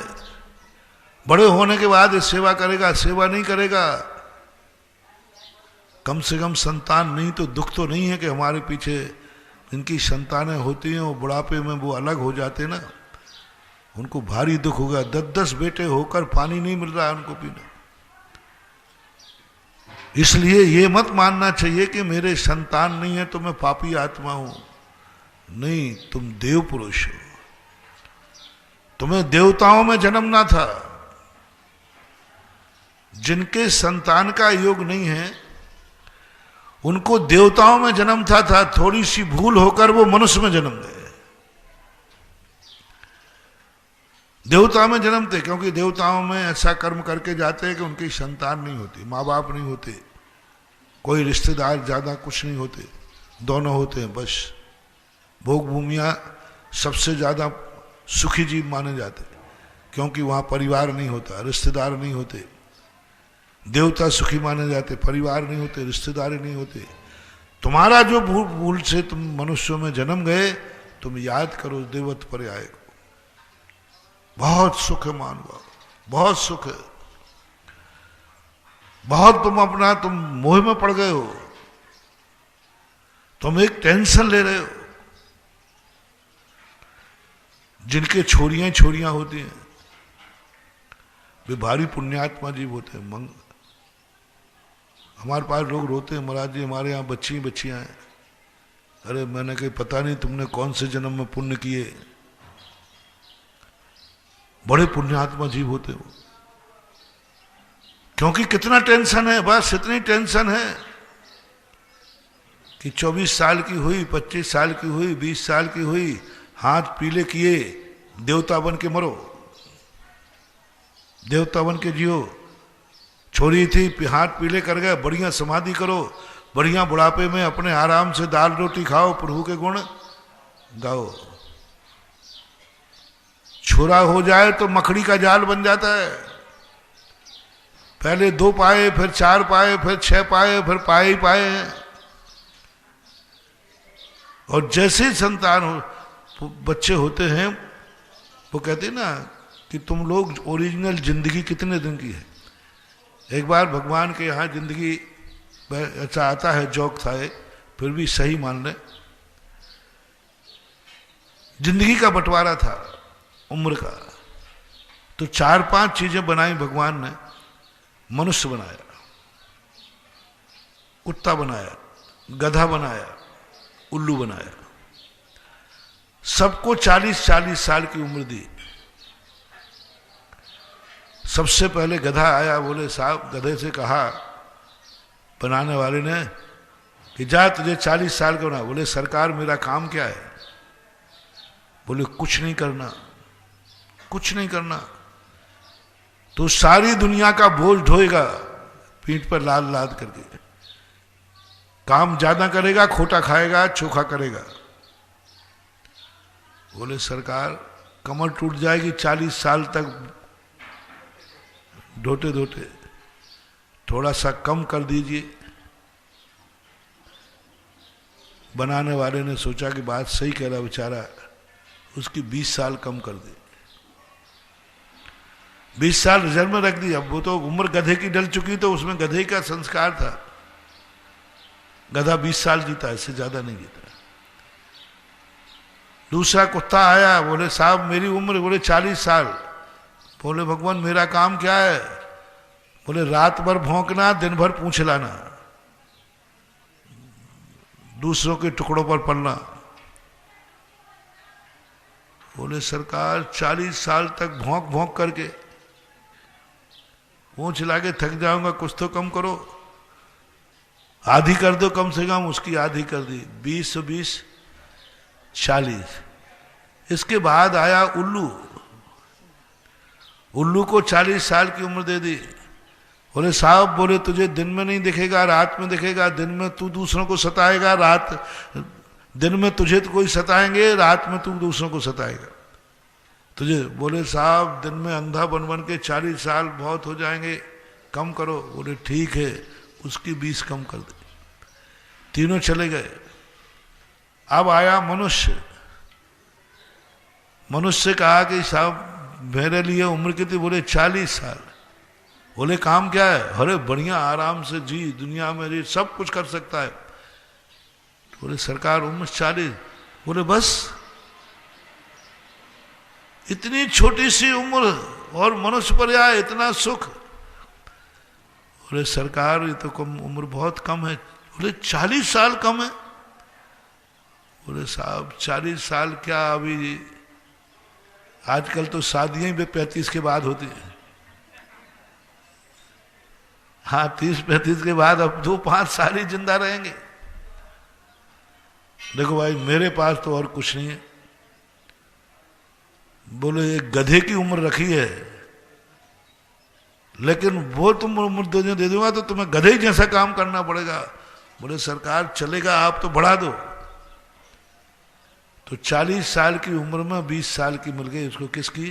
बड़े होने के बाद सेवा करेगा, सेवा नहीं करेगा, कम से कम संतान नहीं तो दुख तो नहीं है कि हमारे पीछे इनकी संतानें होती हैं, वो बुढ़ापे में वो अलग हो जाते ना, उनको भारी दुख होगा। 10-10 बेटे होकर पानी नहीं मिल रहा है उनको पीना। इसलिए ये मत मानना चाहिए कि मेरे संतान नहीं है तो मैं पापी आत्मा हूं, नहीं, तुम देव पुरुष हो, तुम्हें देवताओं में जन्मना था। जिनके संतान का योग नहीं है उनको देवताओं में जन्म था, थोड़ी सी भूल होकर वो मनुष्य में जन्म गए। देवता में जन्मते क्योंकि देवताओं में ऐसा कर्म करके जाते हैं कि उनकी संतान नहीं होती, माँ बाप नहीं होते, कोई रिश्तेदार ज्यादा कुछ नहीं होते, दोनों होते हैं बस। भोग भूमिया सबसे ज्यादा सुखी जीव माने जाते क्योंकि वहां परिवार नहीं होता, रिश्तेदार नहीं होते। देवता सुखी माने जाते, परिवार नहीं होते, रिश्तेदार नहीं होते। तुम्हारा जो भूल से तुम मनुष्यों में जन्म गए, तुम याद करो देवत्व पर्याय को। बहुत सुख है मानवा, बहुत सुख है। बहुत तुम मोह में पड़ गए हो, तुम एक टेंशन ले रहे हो। जिनके छोरियां होती हैं वे भारी पुण्यात्मा जीव होते हैं। हमारे पास लोग रोते हैं, महाराज जी हमारे यहाँ बच्चियां हैं। अरे मैंने कहा पता नहीं तुमने कौन से जन्म में पुण्य किए, बड़े पुण्यात्मा जीव होते हो। क्योंकि कितना टेंशन है, बस इतनी टेंशन है कि 24 साल की हुई, 25 साल की हुई, 20 साल की हुई, हाथ पीले किए, देवता बन के मरो, देवता बन के जियो। छोरी थी हाथ पीले कर गए, बढ़िया समाधि करो, बढ़िया बुढ़ापे में अपने आराम से दाल रोटी खाओ, प्रभु के गुण गाओ। छोरा हो जाए तो मकड़ी का जाल बन जाता है। पहले 2 पाए, फिर 4 पाए, फिर 6 पाए, फिर पाए ही पाए हैं। और जैसे संतान हो, बच्चे होते हैं, वो कहते हैं ना कि तुम लोग ओरिजिनल जिंदगी कितने दिन की है। एक बार भगवान के यहाँ जिंदगी ऐसा आता है, जोक था ये, फिर भी सही मान लें। जिंदगी का बंटवारा था उम्र का, तो 4-5 चीजें बनाई भगवान ने। मनुष्य बनाया, कुत्ता बनाया, गधा बनाया, उल्लू बनाया। सबको 40-40 साल की उम्र दी। सबसे पहले गधा आया, बोले साहब, गधे से कहा बनाने वाले ने कि जा तुझे 40 साल का बना। बोले सरकार मेरा काम क्या है? बोले कुछ नहीं करना, कुछ नहीं करना। तो सारी दुनिया का बोझ ढोएगा पीठ पर लाद लाद करके। काम ज्यादा करेगा, खोटा खाएगा, चोखा करेगा। बोले सरकार कमर टूट जाएगी 40 साल तक ढोते ढोते, थोड़ा सा कम कर दीजिए। बनाने वाले ने सोचा कि बात सही कह रहा बेचारा, उसकी 20 साल कम कर दी। 20 साल रिजर्व में रख दी। अब वो तो उम्र गधे की डल चुकी, तो उसमें गधे का संस्कार था। गधा 20 साल जीता, इससे ज्यादा नहीं जीता। दूसरा कुत्ता आया, बोले साहब मेरी उम्र, बोले 40 साल। बोले भगवान मेरा काम क्या है? बोले रात भर भौंकना, दिन भर पूंछ लाना, दूसरों के टुकड़ों पर पलना। बोले सरकार 40 साल तक भौंक भौंक करके पूंछ लाके थक जाऊंगा, कुछ तो कम करो, आधी कर दो कम से कम। उसकी आधी कर दी, 20 40। इसके बाद आया उल्लू। उल्लू को 40 साल की उम्र दे दी। बोले साहब, बोले तुझे दिन में नहीं दिखेगा, रात में दिखेगा। दिन में तू दूसरों को सताएगा, दिन में तुझे तो कोई सताएंगे, रात में तू दूसरों को सताएगा तुझे। बोले साहब दिन में अंधा बन बन के 40 साल बहुत हो जाएंगे, कम करो। बोले ठीक है, उसकी 20 कम कर दे। तीनों चले गए। अब आया मनुष्य। मनुष्य कहा कि साहब मेरे लिए उम्र कितनी? बोले 40 साल। बोले काम क्या है? अरे बढ़िया आराम से जी, दुनिया में जी सब कुछ कर सकता है। बोले सरकार उम्र 40। बोले बस इतनी छोटी सी उम्र और मनुष्य पर आया इतना सुख? बोले सरकार ये तो कम उम्र, बहुत कम है। बोले 40 साल कम है? बोले साहब 40 साल क्या, अभी आजकल तो शादियां भी 35 के बाद होती है। हाँ 30-35 के बाद अब 2-5 साल ही जिंदा रहेंगे। देखो भाई मेरे पास तो और कुछ नहीं है। बोले एक गधे की उम्र रखी है, लेकिन वो तुम उम्र दे दूंगा तो तुम्हें गधे ही जैसा काम करना पड़ेगा। बोले सरकार चलेगा, आप तो बढ़ा दो। तो 40 साल की उम्र में 20 साल की मिल गई उसको। किसकी?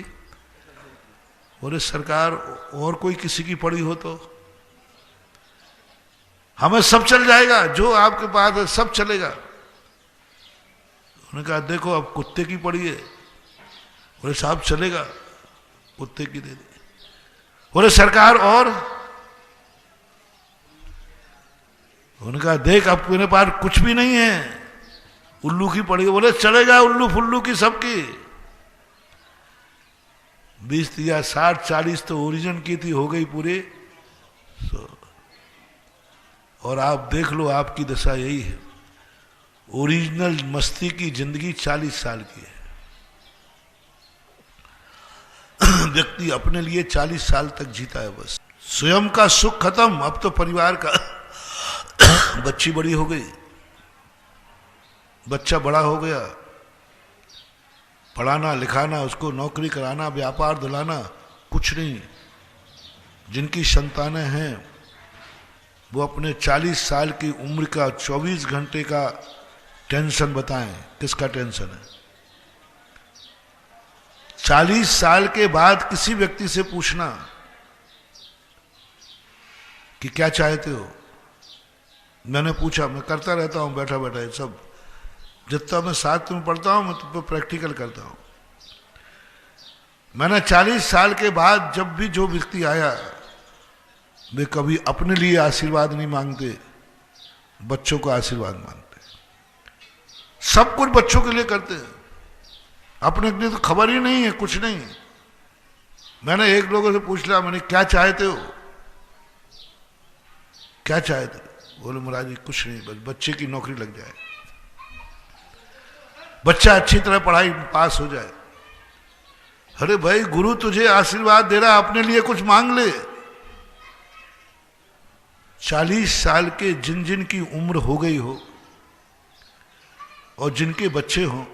बोले सरकार और कोई किसी की पड़ी हो तो? हमें सब चल जाएगा, जो आपके पास है सब चलेगा। उन्होंने कहा देखो अब कुत्ते की पड़ी है। बोले साहब चलेगा, कुत्ते की दे दे। बोले सरकार और? उन्होंने कहा देख अब मेरे पास कुछ भी नहीं है, उल्लू की पड़ी है। बोले चलेगा, उल्लू फुल्लू की सबकी। 20 या 60-40 तो ओरिजिन की थी, हो गई पूरे। और आप देख लो आपकी दशा यही है। ओरिजिनल मस्ती की जिंदगी 40 साल की है। व्यक्ति अपने लिए 40 साल तक जीता है बस। स्वयं का सुख खत्म, अब तो परिवार का। बच्ची बड़ी हो गई, बच्चा बड़ा हो गया, पढ़ाना लिखाना, उसको नौकरी कराना, व्यापार दिलाना, कुछ नहीं। जिनकी संतानें हैं वो अपने 40 साल की उम्र का 24 घंटे का टेंशन बताएं, किसका टेंशन है? 40 साल के बाद किसी व्यक्ति से पूछना कि क्या चाहते हो। मैंने पूछा, मैं करता रहता हूं बैठा बैठा ये सब, जितना मैं साथ में पढ़ता हूं मैं तो प्रैक्टिकल करता हूं। मैंने 40 साल के बाद जब भी जो व्यक्ति आया, वे कभी अपने लिए आशीर्वाद नहीं मांगते, बच्चों का आशीर्वाद मांगते। सब कुछ बच्चों के लिए करते हैं, अपने के लिए तो खबर ही नहीं है, कुछ नहीं। मैंने एक लोगों से पूछ लिया, मैंने क्या चाहते हो, क्या चाहते? बोले महाराज जी कुछ नहीं, बस बच्चे की नौकरी लग जाए, बच्चा अच्छी तरह पढ़ाई पास हो जाए। अरे भाई गुरु तुझे आशीर्वाद दे रहा, अपने लिए कुछ मांग ले। 40 साल के जिन जिन की उम्र हो गई हो और जिनके बच्चे हों,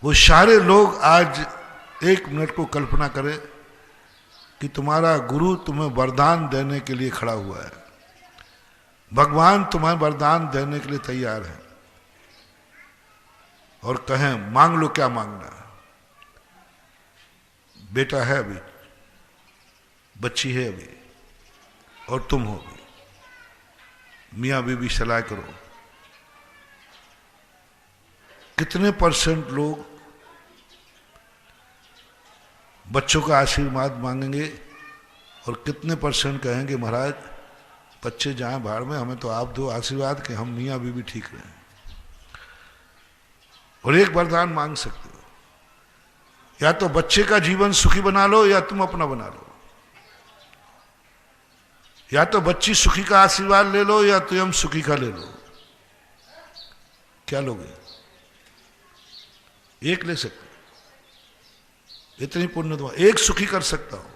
वो सारे लोग आज 1 मिनट को कल्पना करें कि तुम्हारा गुरु तुम्हें वरदान देने के लिए खड़ा हुआ है, भगवान तुम्हें वरदान देने के लिए तैयार है, और कहें मांग लो क्या मांगना। बेटा है अभी, बच्ची है अभी, और तुम हो भी। मियां बीवी सलाह करो, कितने % लोग बच्चों का आशीर्वाद मांगेंगे और कितने % कहेंगे महाराज बच्चे जाएं भाड़ में, हमें तो आप दो आशीर्वाद कि हम मियां बीवी ठीक रहें। और एक वरदान मांग सकते हो, या तो बच्चे का जीवन सुखी बना लो या तुम अपना बना लो, या तो बच्ची सुखी का आशीर्वाद ले लो या तुम सुखी का ले लो। क्या लोगे? एक ले सकते, इतनी पुण्य दुआ, एक सुखी कर सकता हूं।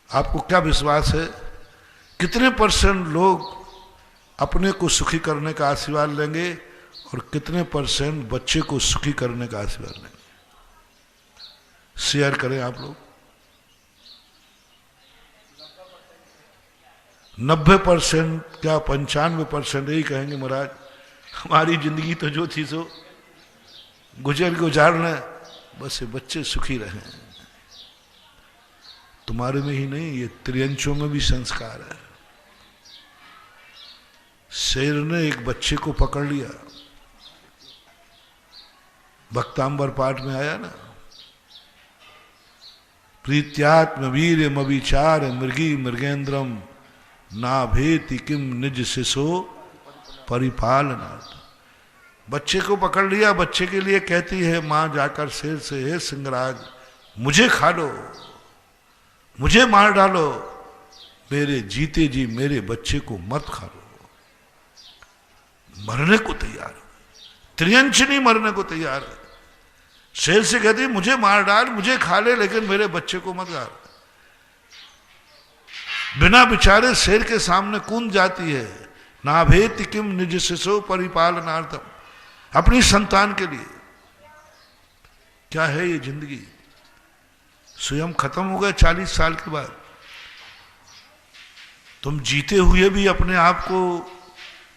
आपको क्या विश्वास है कितने % लोग अपने को सुखी करने का आशीर्वाद लेंगे और कितने % बच्चे को सुखी करने का आशीर्वाद लेंगे? शेयर करें आप लोग। 90% क्या 95% यही कहेंगे महाराज हमारी जिंदगी तो जो थी सो गुजारना, बस ये बच्चे सुखी रहें। तुम्हारे में ही नहीं, ये त्रियंचों में भी संस्कार है। शेर ने एक बच्चे को पकड़ लिया, भक्तांबर पाठ में आया ना, प्रीत्यात्म वीर मविचार मृगी मृगेंद्रम ना भेति किम निज शिशो परिपालना। बच्चे को पकड़ लिया, बच्चे के लिए कहती है मां जाकर शेर से, हे सिंहराज मुझे खा लो, मुझे मार डालो, मेरे जीते जी मेरे बच्चे को मत खा लो। मरने को तैयार, त्रियंचनी मरने को तैयार है। शेर से कहती मुझे मार डाल, मुझे खा ले, लेकिन मेरे बच्चे को मत मार। बिना विचारे शेर के सामने कूद जाती है। ना भेति किम निज शिशो परिपालनार्थम, अपनी संतान के लिए। क्या है ये जिंदगी? स्वयं खत्म हो गए 40 साल के बाद। तुम जीते हुए भी अपने आप को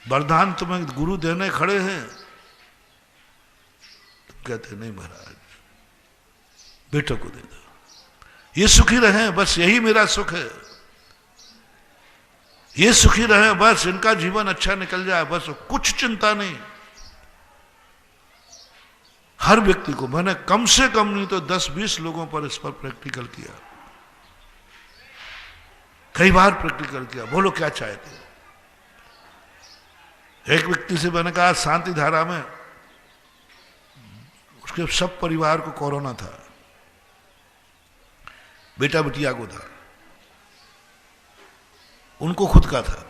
वरदान तुम्हें गुरु देने खड़े हैं, तुम कहते नहीं महाराज बेटों को दे दो, ये सुखी रहे, बस यही मेरा सुख है। ये सुखी रहे, बस इनका जीवन अच्छा निकल जाए, बस कुछ चिंता नहीं। हर व्यक्ति को मैंने कम से कम नहीं तो 10-20 लोगों पर इस पर प्रैक्टिकल किया, कई बार प्रैक्टिकल किया। बोलो क्या चाहते हो? एक व्यक्ति से मैंने कहा शांति धारा में उसके सब परिवार को कोरोना था, बेटा बिटिया को था, उनको खुद का था।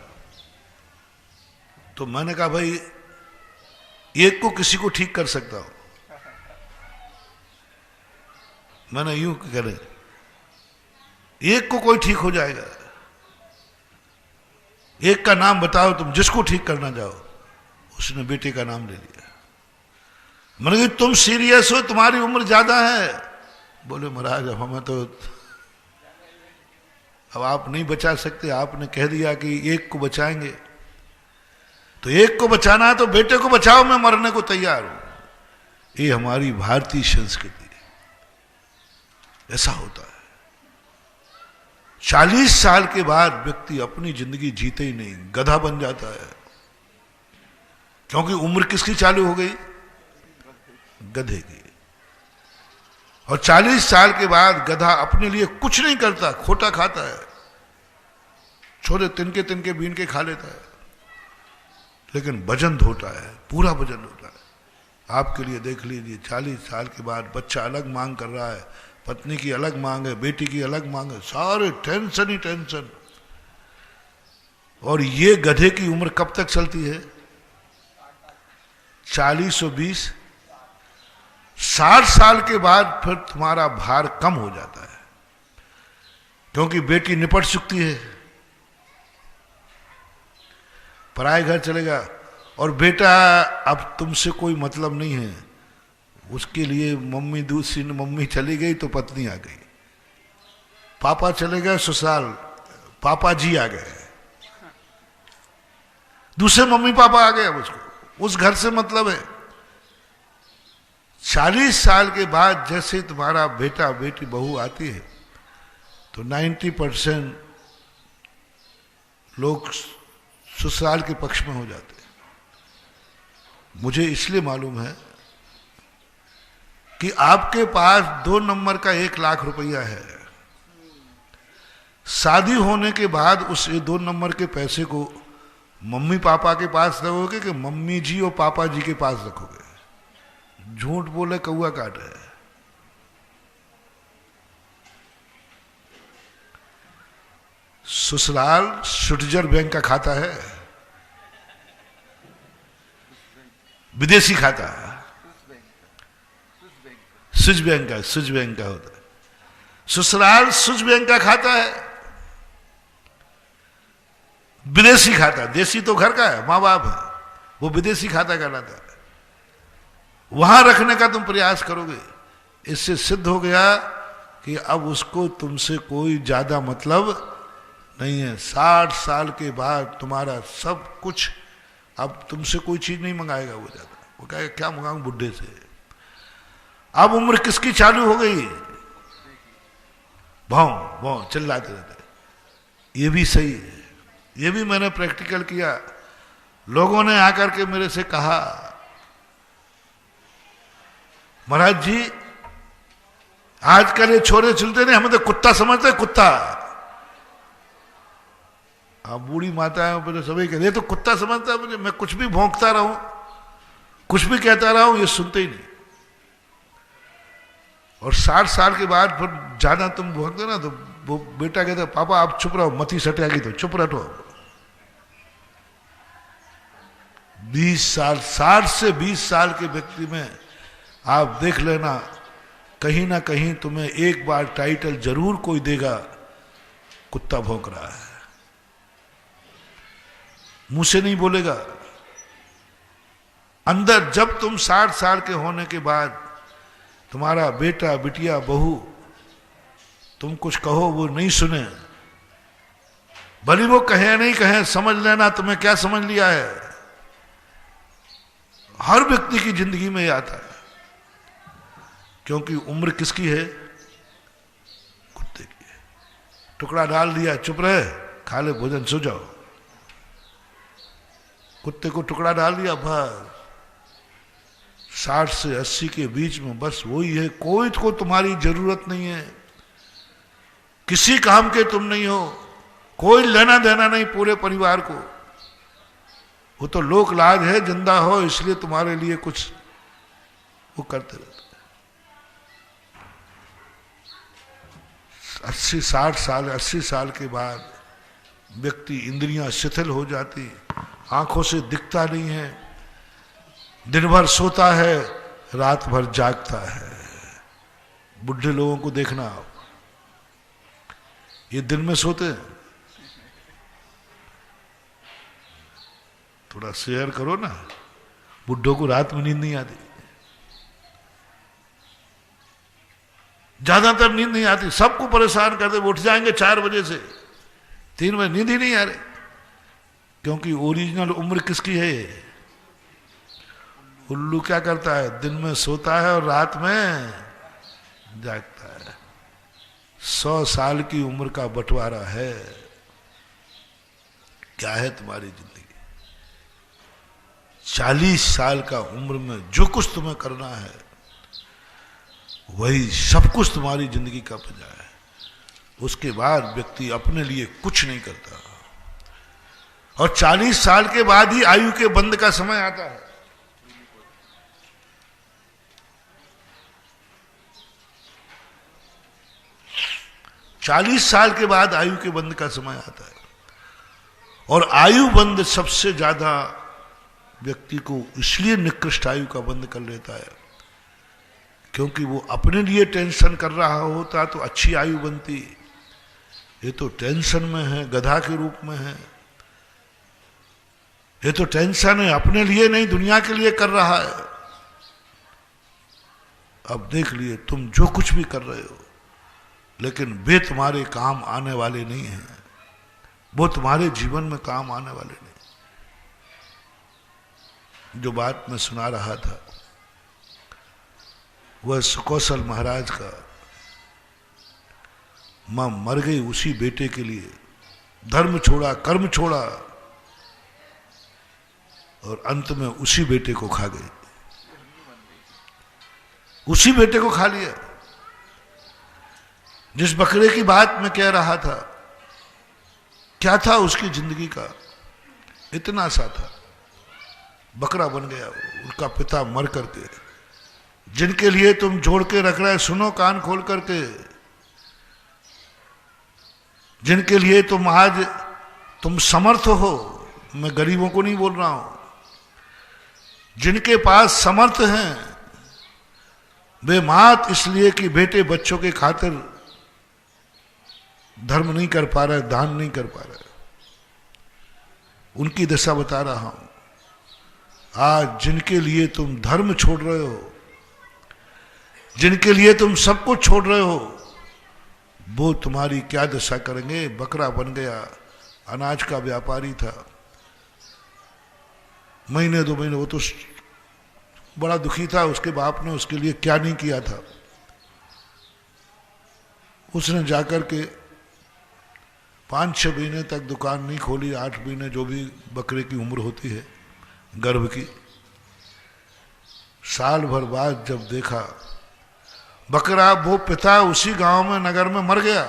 तो मैंने कहा भाई एक को किसी को ठीक कर सकता हूं, मैंने यूं करे एक को कोई ठीक हो जाएगा, एक का नाम बताओ तुम जिसको ठीक करना चाहो। उसने बेटे का नाम ले लिया। मैंने कहा तुम सीरियस हो, तुम्हारी उम्र ज्यादा है? बोले महाराज अब हमें तो अब आप नहीं बचा सकते, आपने कह दिया कि एक को बचाएंगे, तो एक को बचाना है तो बेटे को बचाओ, मैं मरने को तैयार हूं। ये हमारी भारतीय संस्कृति है, ऐसा होता है। 40 साल के बाद व्यक्ति अपनी जिंदगी जीते ही नहीं, गधा बन जाता है। क्योंकि उम्र किसकी चालू हो गई? गधे की। और 40 साल के बाद गधा अपने लिए कुछ नहीं करता, खोटा खाता है, छोटे तिनके तिनके बीन के खा लेता है, लेकिन वजन ढोता है, पूरा वजन ढोता है। आपके लिए देख लीजिए, 40 साल के बाद बच्चा अलग मांग कर रहा है, पत्नी की अलग मांग है, बेटी की अलग मांग है, सारे टेंशन ही टेंशन। और ये गधे की उम्र कब तक चलती है? 40 और 20, 60 साल के बाद फिर तुम्हारा भार कम हो जाता है, क्योंकि बेटी निपट चुकती है, पराए घर चलेगा, और बेटा अब तुमसे कोई मतलब नहीं है, उसके लिए मम्मी दूसरी मम्मी चली गई तो पत्नी आ गई, पापा चले गए ससुराल, पापा जी आ गए, दूसरे मम्मी पापा आ गए, उसको उस घर से मतलब है। 40 साल के बाद जैसे तुम्हारा बेटा बेटी बहू आती है तो 90% लोग ससुराल के पक्ष में हो जाते हैं। मुझे इसलिए मालूम है कि आपके पास 2 नंबर का 1 लाख रुपया है, शादी होने के बाद उस 2 नंबर के पैसे को मम्मी पापा के पास रखोगे कि मम्मी जी और पापा जी के पास रखोगे? झूठ बोले कौआ काटे। ससुराल स्विट्जर बैंक का खाता है, विदेशी खाता है, स्विस बैंक का होता है। ससुराल स्विस बैंक का खाता है, विदेशी खाता। देशी तो घर का है, माँ बाप है, वो विदेशी खाता कहलाता है। वहां रखने का तुम प्रयास करोगे, इससे सिद्ध हो गया कि अब उसको तुमसे कोई ज्यादा मतलब नहीं है। 60 साल के बाद तुम्हारा सब कुछ, अब तुमसे कोई चीज नहीं मंगाएगा वो ज्यादा, वो कहेगा क्या मंगाऊं बुढ़े से। अब उम्र किसकी चालू हो गई? भाव भाव चिल्लाते रहते। ये भी सही है, ये भी मैंने प्रैक्टिकल किया। लोगों ने आकर के मेरे से कहा महाराज जी आजकल ये छोरे चलते नहीं, हमें तो कुत्ता समझते, कुत्ता। अब बूढ़ी माता है मुझे सभी कहते तो कुत्ता समझता है मुझे, मैं कुछ भी भौंकता रहूं, कुछ भी कहता रहूं, ये सुनते ही नहीं। और 60 साल के बाद फिर ज्यादा तुम भौंकते ना तो वो बेटा कहता पापा आप चुप रहो, मती सटेगी तो चुप रहो। 20 साल, 60 से 20 साल के व्यक्ति में आप देख लेना, कहीं ना कहीं तुम्हें एक बार टाइटल जरूर कोई देगा, कुत्ता भौंक रहा है। मुंह से नहीं बोलेगा, अंदर। जब तुम 60 साल के होने के बाद तुम्हारा बेटा बिटिया बहू तुम कुछ कहो वो नहीं सुने, भले वो कहे नहीं कहे, समझ लेना तुम्हें क्या समझ लिया है। हर व्यक्ति की जिंदगी में आता है, क्योंकि उम्र किसकी है? कुत्ते की है। टुकड़ा डाल दिया, चुप रहे, खा ले भोजन, सो जाओ। कुत्ते को टुकड़ा डाल दिया, बस 60 से 80 के बीच में बस वही है। कोई को तुम्हारी जरूरत नहीं है, किसी काम के तुम नहीं हो, कोई लेना देना नहीं पूरे परिवार को। वो तो लोक लाज है, जिंदा हो इसलिए तुम्हारे लिए कुछ वो करते रहते। 80 साल के बाद व्यक्ति इंद्रियां शिथिल हो जाती, आंखों से दिखता नहीं है, दिन भर सोता है, रात भर जागता है। बुढ़े लोगों को देखना आप, ये दिन में सोते हैं। थोड़ा शेयर करो ना, बुढ़ों को रात में नींद नहीं आती, ज्यादातर नींद नहीं आती, सबको परेशान करते। उठ जाएंगे 4 बजे से 3 बजे, नींद ही नहीं आ रही। क्योंकि ओरिजिनल उम्र किसकी है? उल्लू क्या करता है? दिन में सोता है और रात में जागता है। 100 साल की उम्र का बंटवारा है। क्या है तुम्हारी जिंदगी? 40 साल का उम्र में जो कुछ तुम्हें करना है वही सब कुछ तुम्हारी जिंदगी का पजा है। उसके बाद व्यक्ति अपने लिए कुछ नहीं करता, और 40 साल के बाद ही आयु के बंद का समय आता है। चालीस साल के बाद आयु के बंद का समय आता है, और आयु बंद सबसे ज्यादा व्यक्ति को इसलिए निकृष्ट आयु का बंद कर लेता है क्योंकि वो अपने लिए टेंशन कर रहा होता तो अच्छी आयु बनती। ये तो टेंशन में है, गधा के रूप में है। ये तो टेंशन है, अपने लिए नहीं दुनिया के लिए कर रहा है। अब देख लिए तुम जो कुछ भी कर रहे हो, लेकिन वे तुम्हारे काम आने वाले नहीं हैं, वो तुम्हारे जीवन में काम आने वाले नहीं। जो बात मैं सुना रहा था वह सुकौशल महाराज का, मां मर गई उसी बेटे के लिए, धर्म छोड़ा, कर्म छोड़ा, और अंत में उसी बेटे को खा गई, उसी बेटे को खा लिया। जिस बकरे की बात मैं कह रहा था, क्या था उसकी जिंदगी का? इतना सा था, बकरा बन गया उसका पिता मर करके। जिनके लिए तुम जोड़ के रख रहे, सुनो कान खोल करके, जिनके लिए तुम आज तुम समर्थ हो, मैं गरीबों को नहीं बोल रहा हूं, जिनके पास समर्थ हैं वे मात इसलिए कि बेटे बच्चों के खातिर धर्म नहीं कर पा रहे, दान नहीं कर पा रहे, उनकी दशा बता रहा हूं। आज जिनके लिए तुम धर्म छोड़ रहे हो, जिनके लिए तुम सब कुछ छोड़ रहे हो, वो तुम्हारी क्या दशा करेंगे? बकरा बन गया, अनाज का व्यापारी था, महीने 2 महीने वो तो बड़ा दुखी था। उसके बाप ने उसके लिए क्या नहीं किया था। उसने जाकर के 5-6 महीने तक दुकान नहीं खोली, 8 महीने जो भी बकरे की उम्र होती है गर्भ की। साल भर बाद जब देखा बकरा, वो पिता उसी गांव में नगर में मर गया,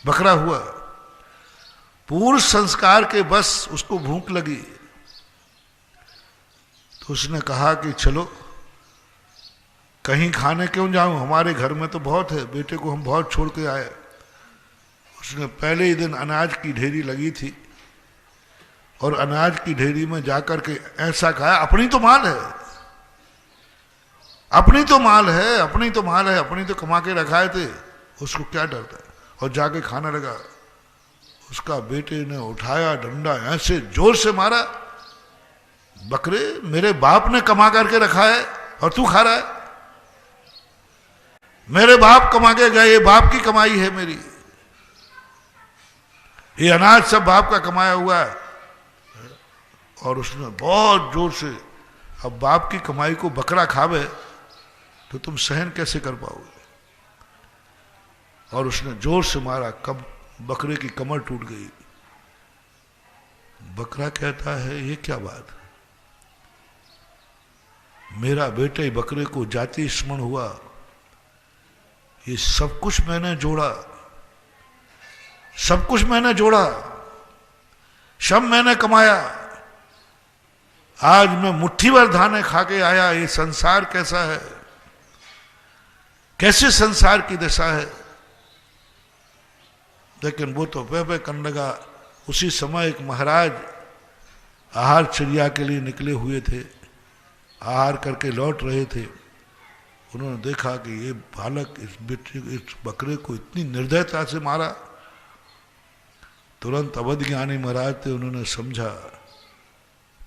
बकरा हुआ। पूर्ण संस्कार के बस उसको भूख लगी तो उसने कहा कि चलो कहीं खाने क्यों जाऊं, हमारे घर में तो बहुत है, बेटे को हम बहुत छोड़ के आए। उसने पहले ही दिन अनाज की ढेरी लगी थी और अनाज की ढेरी में जाकर के ऐसा कहा, अपनी तो माल है, अपनी तो माल है, अपनी तो माल है, अपनी तो कमा के रखाए थे, उसको क्या डरता है। और जाके खाने लगा। उसका बेटे ने उठाया डंडा, ऐसे जोर से मारा, बकरे मेरे बाप ने कमा करके रखा है और तू खा रहा है? मेरे बाप कमा के गए, ये बाप की कमाई है मेरी, ये अनाज सब बाप का कमाया हुआ है। और उसने बहुत जोर से, अब बाप की कमाई को बकरा खावे तो तुम सहन कैसे कर पाओगे? और उसने जोर से मारा, कब बकरे की कमर टूट गई, बकरा कहता है ये क्या बात, मेरा बेटे बकरे को जाति स्मरण हुआ, ये सब कुछ मैंने जोड़ा, सब कुछ मैंने जोड़ा, सब मैंने कमाया, आज मैं मुट्ठी भर धाने खा के आया, ये संसार कैसा है, कैसे संसार की दशा है। लेकिन वो तो पे करने लगा। उसी समय एक महाराज आहार चर्या के लिए निकले हुए थे, आहार करके लौट रहे थे। उन्होंने देखा कि ये बालक इस बकरे को इतनी निर्दयता से मारा। तुरंत अवध ज्ञानी महाराज थे, उन्होंने समझा,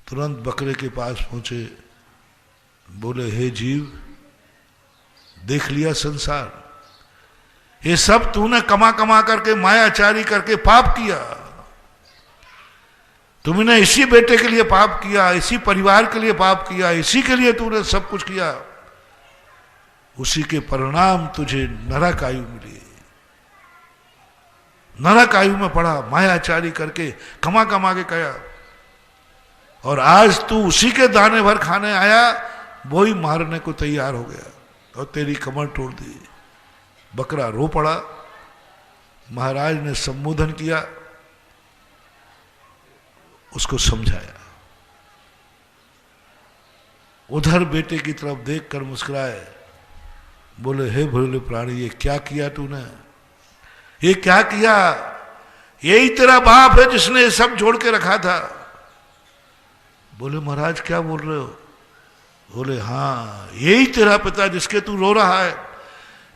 तुरंत बकरे के पास पहुंचे, बोले हे जीव, देख लिया संसार, ये सब तूने कमा कमा करके मायाचारी करके पाप किया, तुमने इसी बेटे के लिए पाप किया, इसी परिवार के लिए पाप किया, इसी के लिए तूने सब कुछ किया, उसी के परिणाम तुझे नरक आयु मिली, नरक आयु में पड़ा, मायाचारी करके कमा कमा के कया, और आज तू उसी के दाने भर खाने आया, वो ही मारने को तैयार हो गया और तेरी कमर तोड़ दी। बकरा रो पड़ा। महाराज ने संबोधन किया, उसको समझाया, उधर बेटे की तरफ देखकर मुस्कुराए, बोले हे भोले प्राणी, ये क्या किया तूने, ये क्या किया, यही तेरा बाप है जिसने ये सब जोड़ के रखा था। बोले महाराज क्या बोल रहे हो। बोले हाँ, यही तेरा पिता जिसके तू रो रहा है,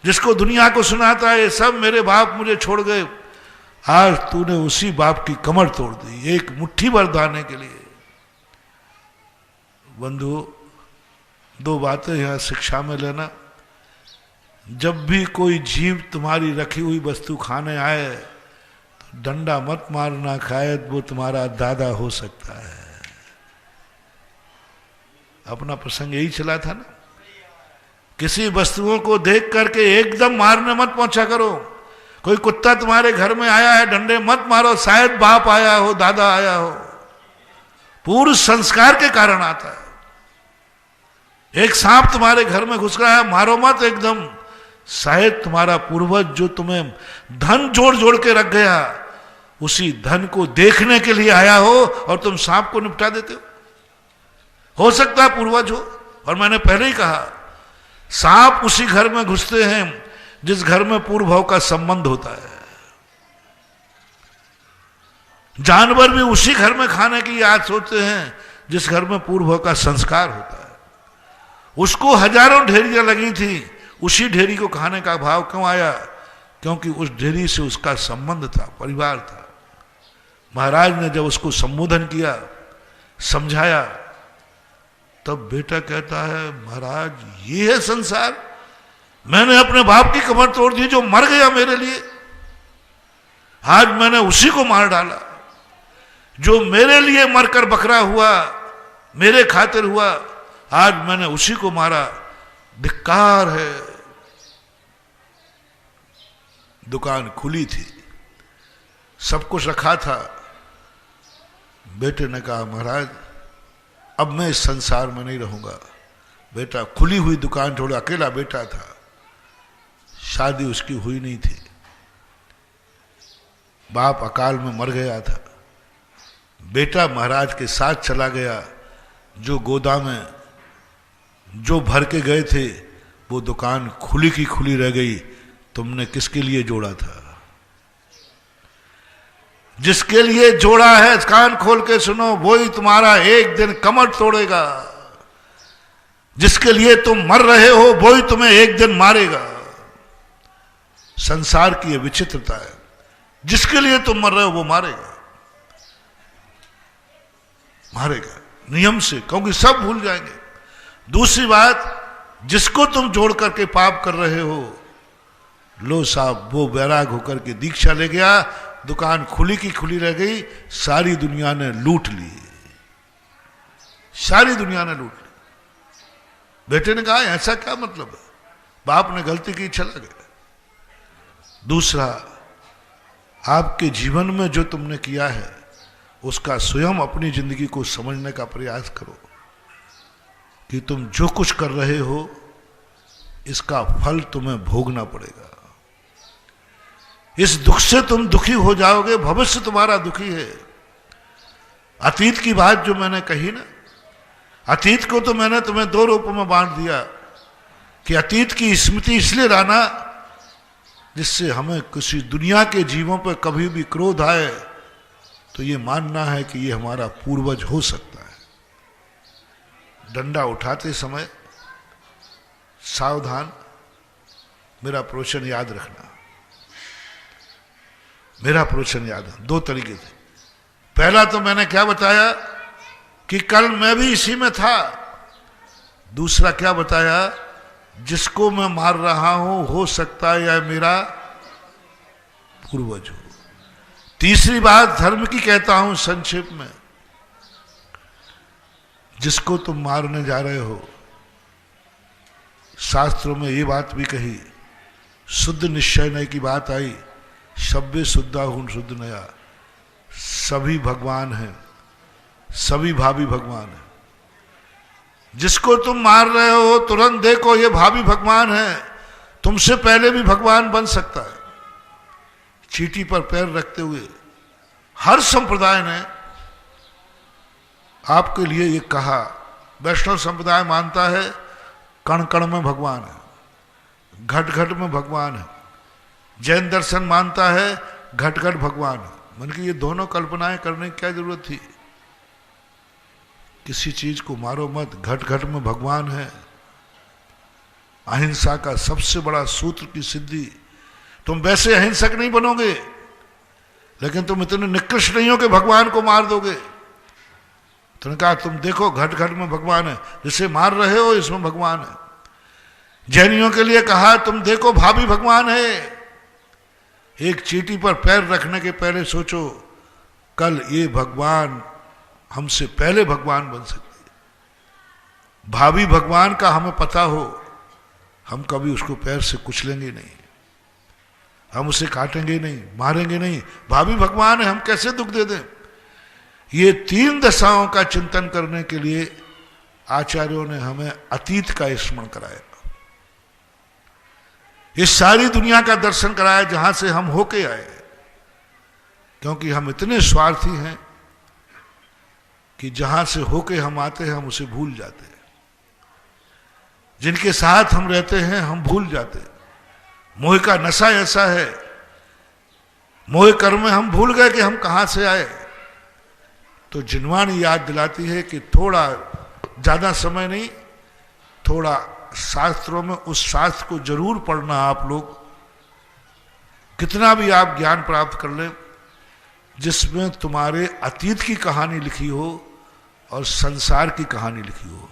जिसको दुनिया को सुनाता है ये सब मेरे बाप मुझे छोड़ गए, आज तूने उसी बाप की कमर तोड़ दी एक मुट्ठी भर दाने के लिए। बंधु, दो बातें यहां शिक्षा में लेना। जब भी कोई जीव तुम्हारी रखी हुई वस्तु खाने आए तो डंडा मत मारना, शायद वो तुम्हारा दादा हो सकता है। अपना प्रसंग यही चला था ना। किसी वस्तुओं को देख करके एकदम मारने मत पहुंचा करो। कोई कुत्ता तुम्हारे घर में आया है, डंडे मत मारो, शायद बाप आया हो, दादा आया हो, पूर्व संस्कार के कारण आता है। एक सांप तुम्हारे घर में घुस रहा है, मारो मत एकदम, शायद तुम्हारा पूर्वज जो तुम्हें धन जोड़ जोड़ के रख गया, उसी धन को देखने के लिए आया हो और तुम सांप को निपटा देते हो सकता है पूर्वज हो। और मैंने पहले ही कहा, सांप उसी घर में घुसते हैं जिस घर में पूर्व भाव का संबंध होता है। जानवर भी उसी घर में खाने की याद सोचते हैं जिस घर में पूर्व भाव का संस्कार होता है। उसको हजारों ढेरियां लगी थी, उसी ढेरी को खाने का भाव क्यों आया? क्योंकि उस ढेरी से उसका संबंध था, परिवार था। महाराज ने जब उसको संबोधन किया, समझाया, तब बेटा कहता है महाराज ये है संसार, मैंने अपने बाप की कमर तोड़ दी जो मर गया मेरे लिए, आज मैंने उसी को मार डाला। जो मेरे लिए मरकर बकरा हुआ, मेरे खातिर हुआ, आज मैंने उसी को मारा, धिक्कार है। दुकान खुली थी, सब कुछ रखा था। बेटे ने कहा महाराज अब मैं इस संसार में नहीं रहूंगा। बेटा खुली हुई दुकान छोड़ा, अकेला बेटा था, शादी उसकी हुई नहीं थी, बाप अकाल में मर गया था। बेटा महाराज के साथ चला गया, जो गोदाम में जो भर के गए थे वो दुकान खुली की खुली रह गई। तुमने किसके लिए जोड़ा था? जिसके लिए जोड़ा है, कान खोल के सुनो, वो ही तुम्हारा एक दिन कमर तोड़ेगा। जिसके लिए तुम मर रहे हो वो ही तुम्हें एक दिन मारेगा। संसार की यह विचित्रता है, जिसके लिए तुम मर रहे हो वो मारेगा, मारेगा नियम से, क्योंकि सब भूल जाएंगे। दूसरी बात, जिसको तुम जोड़ करके पाप कर रहे हो, लो साहब वो वैराग होकर के दीक्षा ले गया, दुकान खुली की खुली रह गई, सारी दुनिया ने लूट ली, सारी दुनिया ने लूट ली। बेटे ने कहा ऐसा क्या मतलब है, बाप ने गलती की, चला गया। दूसरा, आपके जीवन में जो तुमने किया है उसका स्वयं अपनी जिंदगी को समझने का प्रयास करो कि तुम जो कुछ कर रहे हो इसका फल तुम्हें भोगना पड़ेगा। इस दुख से तुम दुखी हो जाओगे, भविष्य तुम्हारा दुखी है। अतीत की बात जो मैंने कही ना, अतीत को तो मैंने तुम्हें दो रूपों में बांट दिया कि अतीत की स्मृति इसलिए लाना जिससे हमें किसी दुनिया के जीवों पर कभी भी क्रोध आए तो ये मानना है कि ये हमारा पूर्वज हो सकता है। डंडा उठाते समय सावधान, मेरा प्रवचन याद रखना, मेरा प्रवचन याद है। दो तरीके से, पहला तो मैंने क्या बताया कि कल मैं भी इसी में था। दूसरा क्या बताया, जिसको मैं मार रहा हूं हो सकता है या मेरा पूर्वज हो। तीसरी बात धर्म की कहता हूं संक्षेप में, जिसको तुम मारने जा रहे हो, शास्त्रों में ये बात भी कही, शुद्ध निश्चय नहीं की बात आई, शब्द शुद्धा हूं शुद्ध नया, सभी भगवान हैं, सभी भावी भगवान है। जिसको तुम मार रहे हो तुरंत देखो ये भावी भगवान है, तुमसे पहले भी भगवान बन सकता है। चीटी पर पैर रखते हुए हर संप्रदाय ने आपके लिए ये कहा। वैष्णव संप्रदाय मानता है कण कण में भगवान है, घट घट में भगवान है। जैन दर्शन मानता है घट घट भगवान है। मन की ये दोनों कल्पनाएं करने की क्या जरूरत थी। किसी चीज को मारो मत, घट घट में भगवान है। अहिंसा का सबसे बड़ा सूत्र की सिद्धि, तुम वैसे अहिंसक नहीं बनोगे लेकिन तुम इतने निकृष्ट नहीं हो कि भगवान को मार दोगे। तुमने कहा तुम देखो घट घट में भगवान है, जिसे मार रहे हो इसमें भगवान है। जैनियों के लिए कहा तुम देखो भावी भगवान है। एक चीटी पर पैर रखने के पहले सोचो कल ये भगवान हमसे पहले भगवान बन सकते। भावी भगवान का हमें पता हो, हम कभी उसको पैर से कुचलेंगे नहीं, हम उसे काटेंगे नहीं, मारेंगे नहीं। भावी भगवान है, हम कैसे दुख दे दें। ये तीन दशाओं का चिंतन करने के लिए आचार्यों ने हमें अतीत का स्मरण कराया, इस सारी दुनिया का दर्शन कराया जहां से हम होके आए। क्योंकि हम इतने स्वार्थी हैं कि जहां से होके हम आते हैं हम उसे भूल जाते हैं, जिनके साथ हम रहते हैं हम भूल जाते हैं। मोह का नशा ऐसा है, मोह कर्म में हम भूल गए कि हम कहां से आए। तो जिनवाणी याद दिलाती है कि थोड़ा ज्यादा समय नहीं, थोड़ा शास्त्रों में उस शास्त्र को जरूर पढ़ना। आप लोग कितना भी आप ज्ञान प्राप्त कर लें, जिसमें तुम्हारे अतीत की कहानी लिखी हो और संसार की कहानी लिखी हो,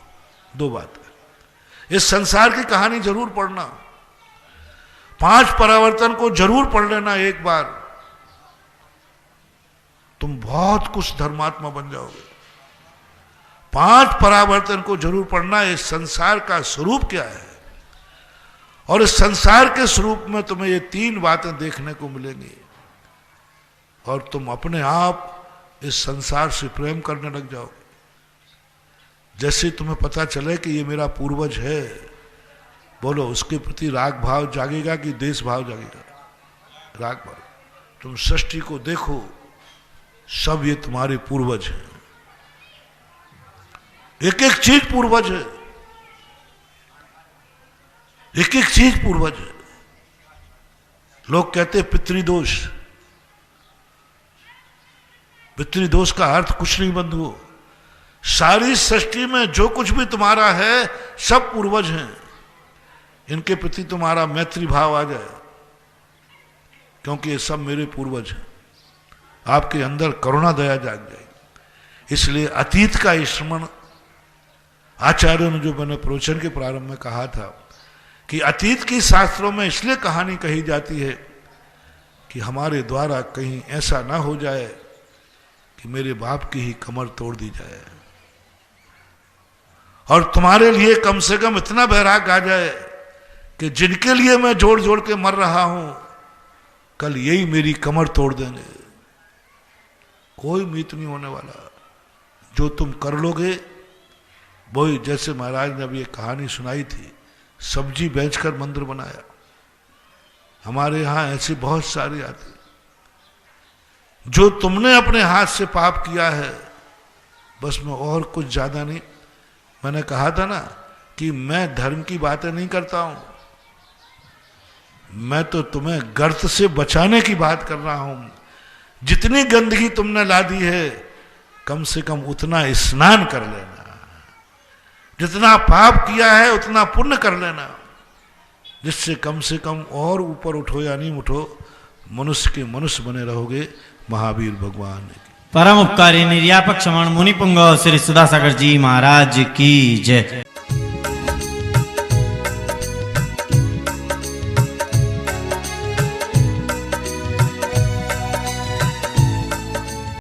दो बात है। इस संसार की कहानी जरूर पढ़ना, 5 परावर्तन को जरूर पढ़ लेना एक बार, तुम बहुत कुछ धर्मात्मा बन जाओगे। 5 परावर्तन को जरूर पढ़ना। इस संसार का स्वरूप क्या है और इस संसार के स्वरूप में तुम्हें ये 3 बातें देखने को मिलेंगी और तुम अपने आप इस संसार से प्रेम करने लग जाओगे। जैसे तुम्हें पता चले कि ये मेरा पूर्वज है, बोलो उसके प्रति राग भाव जागेगा कि देश भाव जागेगा? राग भाव। तुम सृष्टि को देखो, सब ये तुम्हारे पूर्वज हैं, एक एक चीज पूर्वज है, एक एक चीज पूर्वज है। लोग कहते हैं पितृदोष, पितृदोष का अर्थ कुछ नहीं बंधुओं। सारी सृष्टि में जो कुछ भी तुम्हारा है सब पूर्वज हैं। इनके प्रति तुम्हारा मैत्री भाव आ जाए, क्योंकि ये सब मेरे पूर्वज हैं। आपके अंदर करुणा दया जाग जाएगी। इसलिए अतीत का स्मरण, आचार्यों ने जो मैंने प्रवचन के प्रारंभ में कहा था कि अतीत की शास्त्रों में इसलिए कहानी कही जाती है कि हमारे द्वारा कहीं ऐसा ना हो जाए कि मेरे बाप की ही कमर तोड़ दी जाए, और तुम्हारे लिए कम से कम इतना बैराग आ जाए कि जिनके लिए मैं जोड़ जोड़ के मर रहा हूं, कल यही मेरी कमर तोड़ देंगे। कोई मीत नहीं होने वाला। जो तुम कर लोगे वही, जैसे महाराज ने अभी एक कहानी सुनाई थी, सब्जी बेचकर मंदिर बनाया। हमारे यहां ऐसी बहुत सारी आती। जो तुमने अपने हाथ से पाप किया है, बस मैं और कुछ ज्यादा नहीं। मैंने कहा था ना कि मैं धर्म की बातें नहीं करता हूं, मैं तो तुम्हें गर्त से बचाने की बात कर रहा हूं। जितनी गंदगी तुमने ला दी है, कम से कम उतना स्नान कर लेना। जितना पाप किया है उतना पुण्य कर लेना, जिससे कम से कम और ऊपर उठो या नहीं उठो, मनुष्य के मनुष्य बने रहोगे। महावीर भगवान की परम उपकारी निर्यापक क्षमण मुनिपुंग श्री सुधासागर जी महाराज की जय।